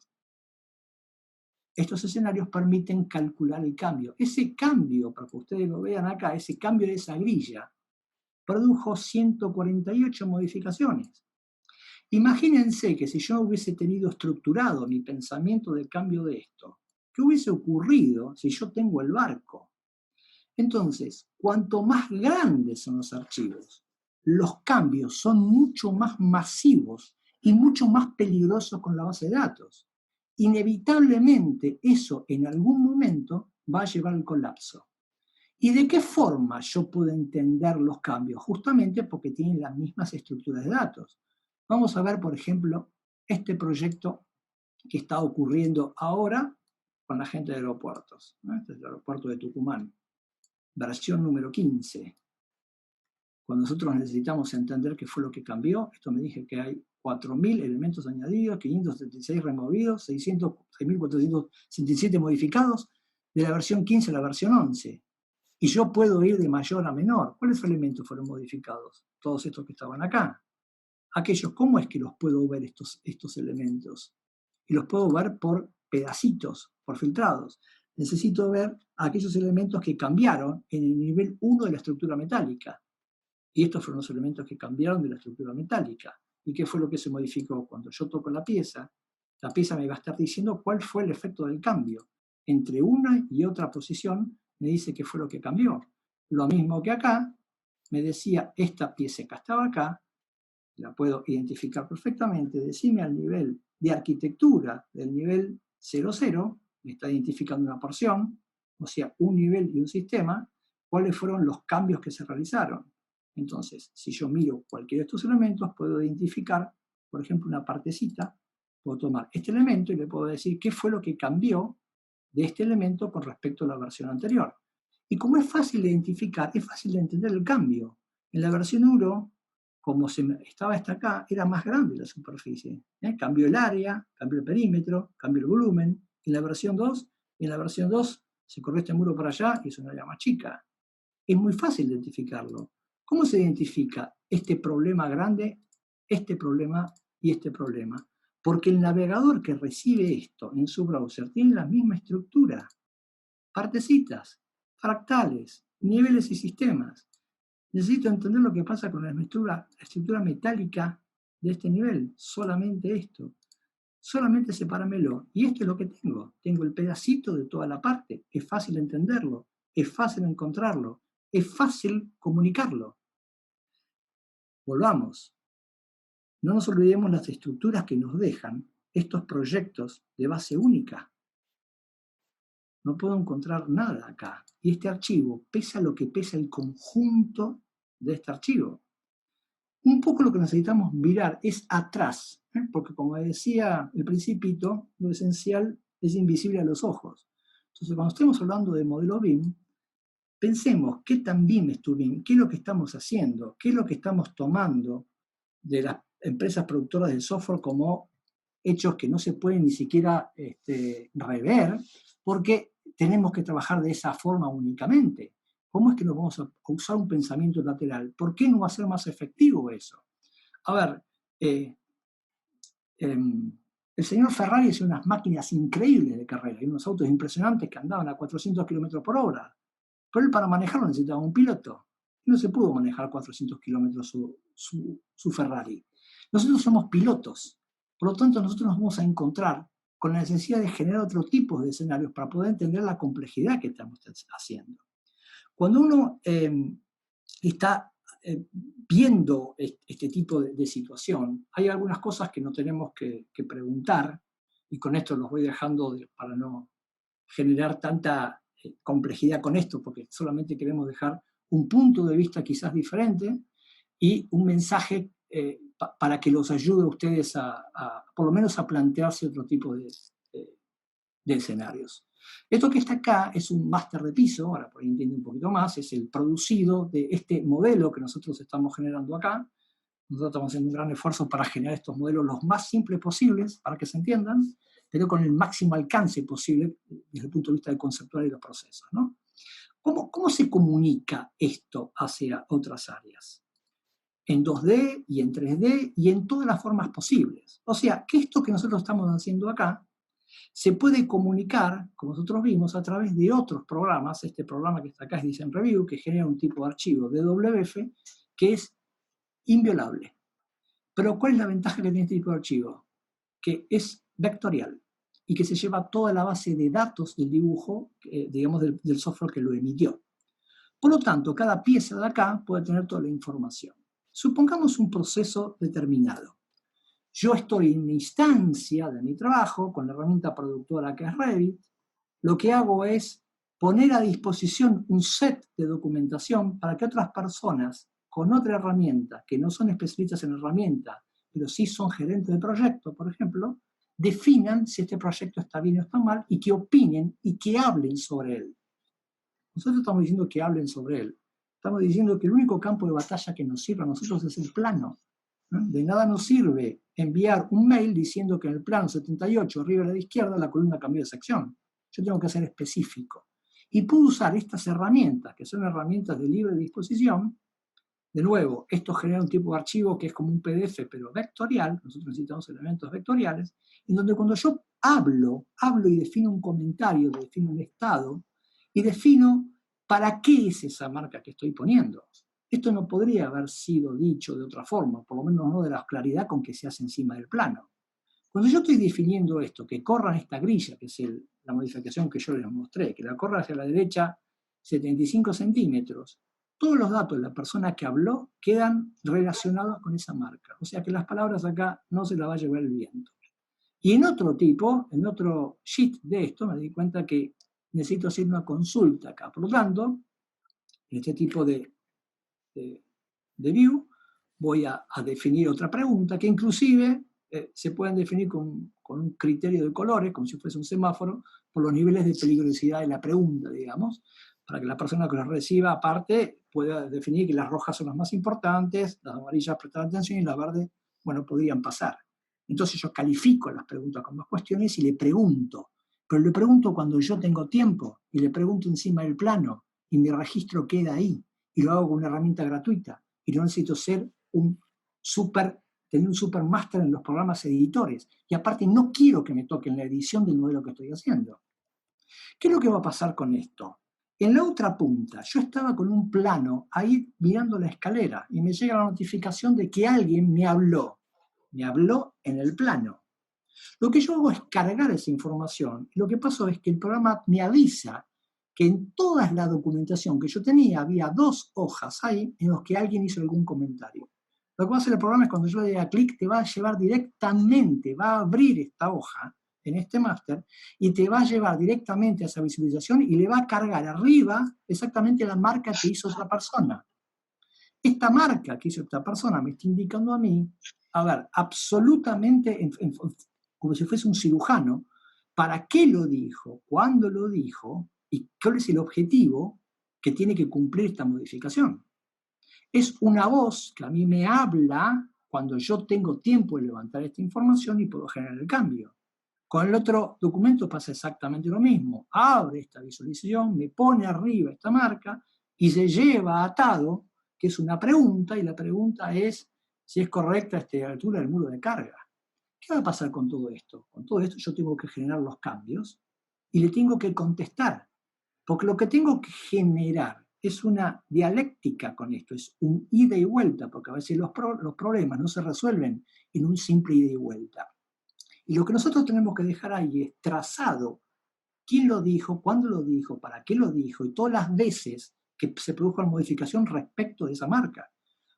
estos escenarios permiten calcular el cambio. Ese cambio, para que ustedes lo vean acá, ese cambio de esa grilla, produjo 148 modificaciones. Imagínense que si yo hubiese tenido estructurado mi pensamiento del cambio de esto, ¿qué hubiese ocurrido si yo tengo el barco? Entonces, cuanto más grandes son los archivos, los cambios son mucho más masivos y mucho más peligrosos con la base de datos. Inevitablemente eso en algún momento va a llevar al colapso. ¿Y de qué forma yo puedo entender los cambios? Justamente porque tienen las mismas estructuras de datos. Vamos a ver, por ejemplo, este proyecto que está ocurriendo ahora con la gente de aeropuertos. Este es el aeropuerto de Tucumán, versión número 15. Cuando nosotros necesitamos entender qué fue lo que cambió, esto me dije que hay 4.000 elementos añadidos, 576 removidos, 6.467 modificados, de la versión 15 a la versión 11. Y yo puedo ir de mayor a menor. ¿Cuáles elementos fueron modificados? Todos estos que estaban acá. Aquellos, ¿cómo es que los puedo ver estos elementos? Y los puedo ver por pedacitos, por filtrados. Necesito ver aquellos elementos que cambiaron en el nivel 1 de la estructura metálica. Y estos fueron los elementos que cambiaron de la estructura metálica. ¿Y qué fue lo que se modificó? Cuando yo toco la pieza me va a estar diciendo cuál fue el efecto del cambio. Entre una y otra posición me dice qué fue lo que cambió. Lo mismo que acá, me decía, esta pieza que estaba acá, la puedo identificar perfectamente, decime al nivel de arquitectura del nivel 00, me está identificando una porción, o sea, un nivel y un sistema, cuáles fueron los cambios que se realizaron. Entonces, si yo miro cualquiera de estos elementos, puedo identificar, por ejemplo, una partecita, puedo tomar este elemento y le puedo decir qué fue lo que cambió de este elemento con respecto a la versión anterior. Y como es fácil de identificar, es fácil de entender el cambio. En la versión 1, como estaba hasta acá, era más grande la superficie. Cambió el área, cambió el perímetro, cambió el volumen. En la versión 2, se corrió este muro para allá y es una área más chica. Es muy fácil identificarlo. ¿Cómo se identifica este problema grande, este problema y este problema? Porque el navegador que recibe esto en su browser tiene la misma estructura. Partecitas, fractales, niveles y sistemas. Necesito entender lo que pasa con la estructura metálica de este nivel. Solamente esto. Solamente sepáramelo. Y esto es lo que tengo. Tengo el pedacito de toda la parte. Es fácil entenderlo. Es fácil encontrarlo. Es fácil comunicarlo. Volvamos. No nos olvidemos las estructuras que nos dejan estos proyectos de base única. No puedo encontrar nada acá. Y este archivo pesa lo que pesa el conjunto de este archivo. Un poco lo que necesitamos mirar es atrás, porque como decía el Principito, lo esencial es invisible a los ojos. Entonces, cuando estemos hablando de modelo BIM, pensemos qué tan BIM es tu BIM, qué es lo que estamos haciendo, qué es lo que estamos tomando de las empresas productoras de software como hechos que no se pueden ni siquiera rever, porque tenemos que trabajar de esa forma únicamente. ¿Cómo es que nos vamos a usar un pensamiento lateral? ¿Por qué no va a ser más efectivo eso? A ver, el señor Ferrari hacía unas máquinas increíbles de carrera, y unos autos impresionantes que andaban a 400 kilómetros por hora, pero él para manejarlo necesitaba un piloto. No se pudo manejar a 400 kilómetros su Ferrari. Nosotros somos pilotos, por lo tanto nosotros nos vamos a encontrar con la necesidad de generar otro tipo de escenarios para poder entender la complejidad que estamos haciendo. Cuando uno está viendo este tipo de situación, hay algunas cosas que no tenemos que preguntar, y con esto los voy dejando para no generar tanta complejidad con esto, porque solamente queremos dejar un punto de vista quizás diferente y un mensaje para que los ayude a ustedes por lo menos a plantearse otro tipo de escenarios. Esto que está acá es un máster de piso, ahora por ahí entiende un poquito más, es el producido de este modelo que nosotros estamos generando acá. Nosotros estamos haciendo un gran esfuerzo para generar estos modelos los más simples posibles, para que se entiendan, pero con el máximo alcance posible desde el punto de vista del conceptual y los procesos, ¿no? ¿Cómo se comunica esto hacia otras áreas? En 2D y en 3D y en todas las formas posibles. O sea, que esto que nosotros estamos haciendo acá se puede comunicar, como nosotros vimos, a través de otros programas. Este programa que está acá es Design Review, que genera un tipo de archivo DWF que es inviolable. Pero ¿cuál es la ventaja que tiene este tipo de archivo? Que es vectorial y que se lleva toda la base de datos del dibujo, digamos, del software que lo emitió. Por lo tanto, cada pieza de acá puede tener toda la información. Supongamos un proceso determinado. Yo estoy en una instancia de mi trabajo con la herramienta productora que es Revit. Lo que hago es poner a disposición un set de documentación para que otras personas con otra herramienta, que no son especialistas en la herramienta, pero sí son gerentes de proyecto, por ejemplo, definan si este proyecto está bien o está mal y que opinen y que hablen sobre él. Nosotros estamos diciendo que hablen sobre él. Estamos diciendo que el único campo de batalla que nos sirve a nosotros es el plano. De nada nos sirve enviar un mail diciendo que en el plano 78, arriba a la izquierda, la columna cambió de sección. Yo tengo que ser específico. Y puedo usar estas herramientas, que son herramientas de libre disposición. De nuevo, esto genera un tipo de archivo que es como un PDF, pero vectorial. Nosotros necesitamos elementos vectoriales, en donde cuando yo hablo y defino un comentario, defino un estado, y defino para qué es esa marca que estoy poniendo. Esto no podría haber sido dicho de otra forma, por lo menos no de la claridad con que se hace encima del plano. Cuando yo estoy definiendo esto, que corra esta grilla, que es la modificación que yo les mostré, que la corra hacia la derecha 75 centímetros, todos los datos de la persona que habló quedan relacionados con esa marca. O sea que las palabras acá no se las va a llevar el viento. Y en otro sheet de esto, me di cuenta que necesito hacer una consulta acá. Por lo tanto, en este tipo de view, voy a definir otra pregunta que inclusive se pueden definir con un criterio de colores, como si fuese un semáforo, por los niveles de peligrosidad de la pregunta, digamos, para que la persona que lo reciba, aparte, pueda definir que las rojas son las más importantes, las amarillas prestar atención y las verdes, bueno, podrían pasar. Entonces yo califico las preguntas con más cuestiones y le pregunto, pero le pregunto cuando yo tengo tiempo y le pregunto encima del plano y mi registro queda ahí y lo hago con una herramienta gratuita y no necesito tener un super máster en los programas editores. Y aparte no quiero que me toquen la edición del modelo que estoy haciendo. ¿Qué es lo que va a pasar con esto? En la otra punta, yo estaba con un plano ahí mirando la escalera y me llega la notificación de que alguien me habló en el plano. Lo que yo hago es cargar esa información. Lo que pasó es que el programa me avisa que en toda la documentación que yo tenía había 2 hojas ahí en las que alguien hizo algún comentario. Lo que va a hacer el programa es cuando yo le dé clic, te va a llevar directamente, va a abrir esta hoja en este máster y te va a llevar directamente a esa visualización y le va a cargar arriba exactamente la marca que hizo otra persona. Esta marca que hizo esta persona me está indicando a mí, a ver, absolutamente como si fuese un cirujano, para qué lo dijo, cuándo lo dijo y cuál es el objetivo que tiene que cumplir esta modificación. Es una voz que a mí me habla cuando yo tengo tiempo de levantar esta información y puedo generar el cambio. Con el otro documento pasa exactamente lo mismo. Abre esta visualización, me pone arriba esta marca y se lleva atado, que es una pregunta, y la pregunta es si es correcta esta altura del muro de carga. ¿Qué va a pasar con todo esto? Con todo esto yo tengo que generar los cambios y le tengo que contestar, porque lo que tengo que generar es una dialéctica con esto, es un ida y vuelta, porque a veces los problemas no se resuelven en un simple ida y vuelta. Y lo que nosotros tenemos que dejar ahí es trazado quién lo dijo, cuándo lo dijo, para qué lo dijo y todas las veces que se produjo la modificación respecto de esa marca.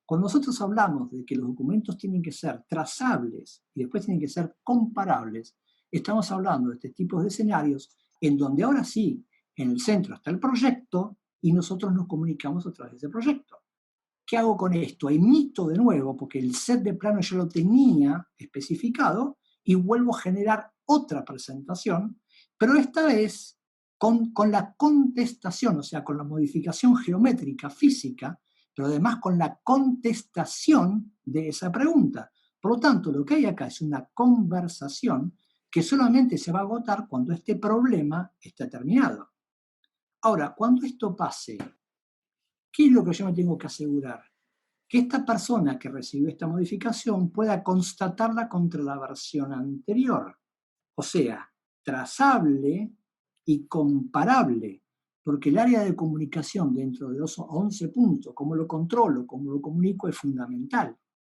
Cuando nosotros hablamos de que los documentos tienen que ser trazables y después tienen que ser comparables, estamos hablando de este tipo de escenarios en donde ahora sí, en el centro está el proyecto y nosotros nos comunicamos a través de ese proyecto. ¿Qué hago con esto? Emito de nuevo, porque el set de plano yo lo tenía especificado, y vuelvo a generar otra presentación, pero esta vez con la contestación, o sea, con la modificación geométrica, física, pero además con la contestación de esa pregunta. Por lo tanto, lo que hay acá es una conversación que solamente se va a agotar cuando este problema esté terminado. Ahora, cuando esto pase, ¿qué es lo que yo me tengo que asegurar? Que esta persona que recibió esta modificación pueda constatarla contra la versión anterior. O sea, trazable y comparable, porque el área de comunicación dentro de los 11 puntos, cómo lo controlo, cómo lo comunico, es fundamental.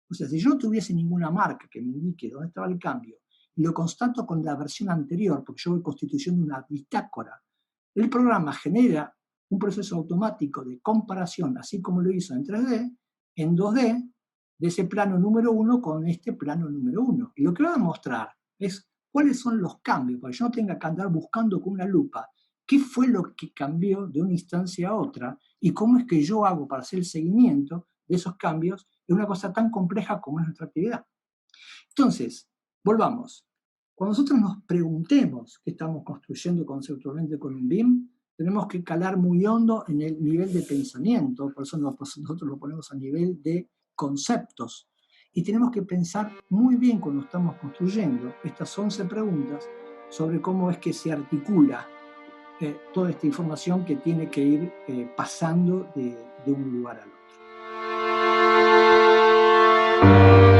O sea, si yo no tuviese ninguna marca que me indique dónde estaba el cambio y lo constato con la versión anterior, porque yo voy constituyendo una bitácora, el programa genera un proceso automático de comparación, así como lo hizo en 3D, en 2D, de ese plano número 1 con este plano número 1. Y lo que va a mostrar es cuáles son los cambios, para que yo no tenga que andar buscando con una lupa qué fue lo que cambió de una instancia a otra y cómo es que yo hago para hacer el seguimiento de esos cambios en una cosa tan compleja como es nuestra actividad. Entonces, volvamos. Cuando nosotros nos preguntemos qué estamos construyendo conceptualmente con un BIM, tenemos que calar muy hondo en el nivel de pensamiento, por eso nosotros lo ponemos a nivel de conceptos. Y tenemos que pensar muy bien cuando estamos construyendo estas 11 preguntas sobre cómo es que se articula toda esta información que tiene que ir pasando de un lugar al otro.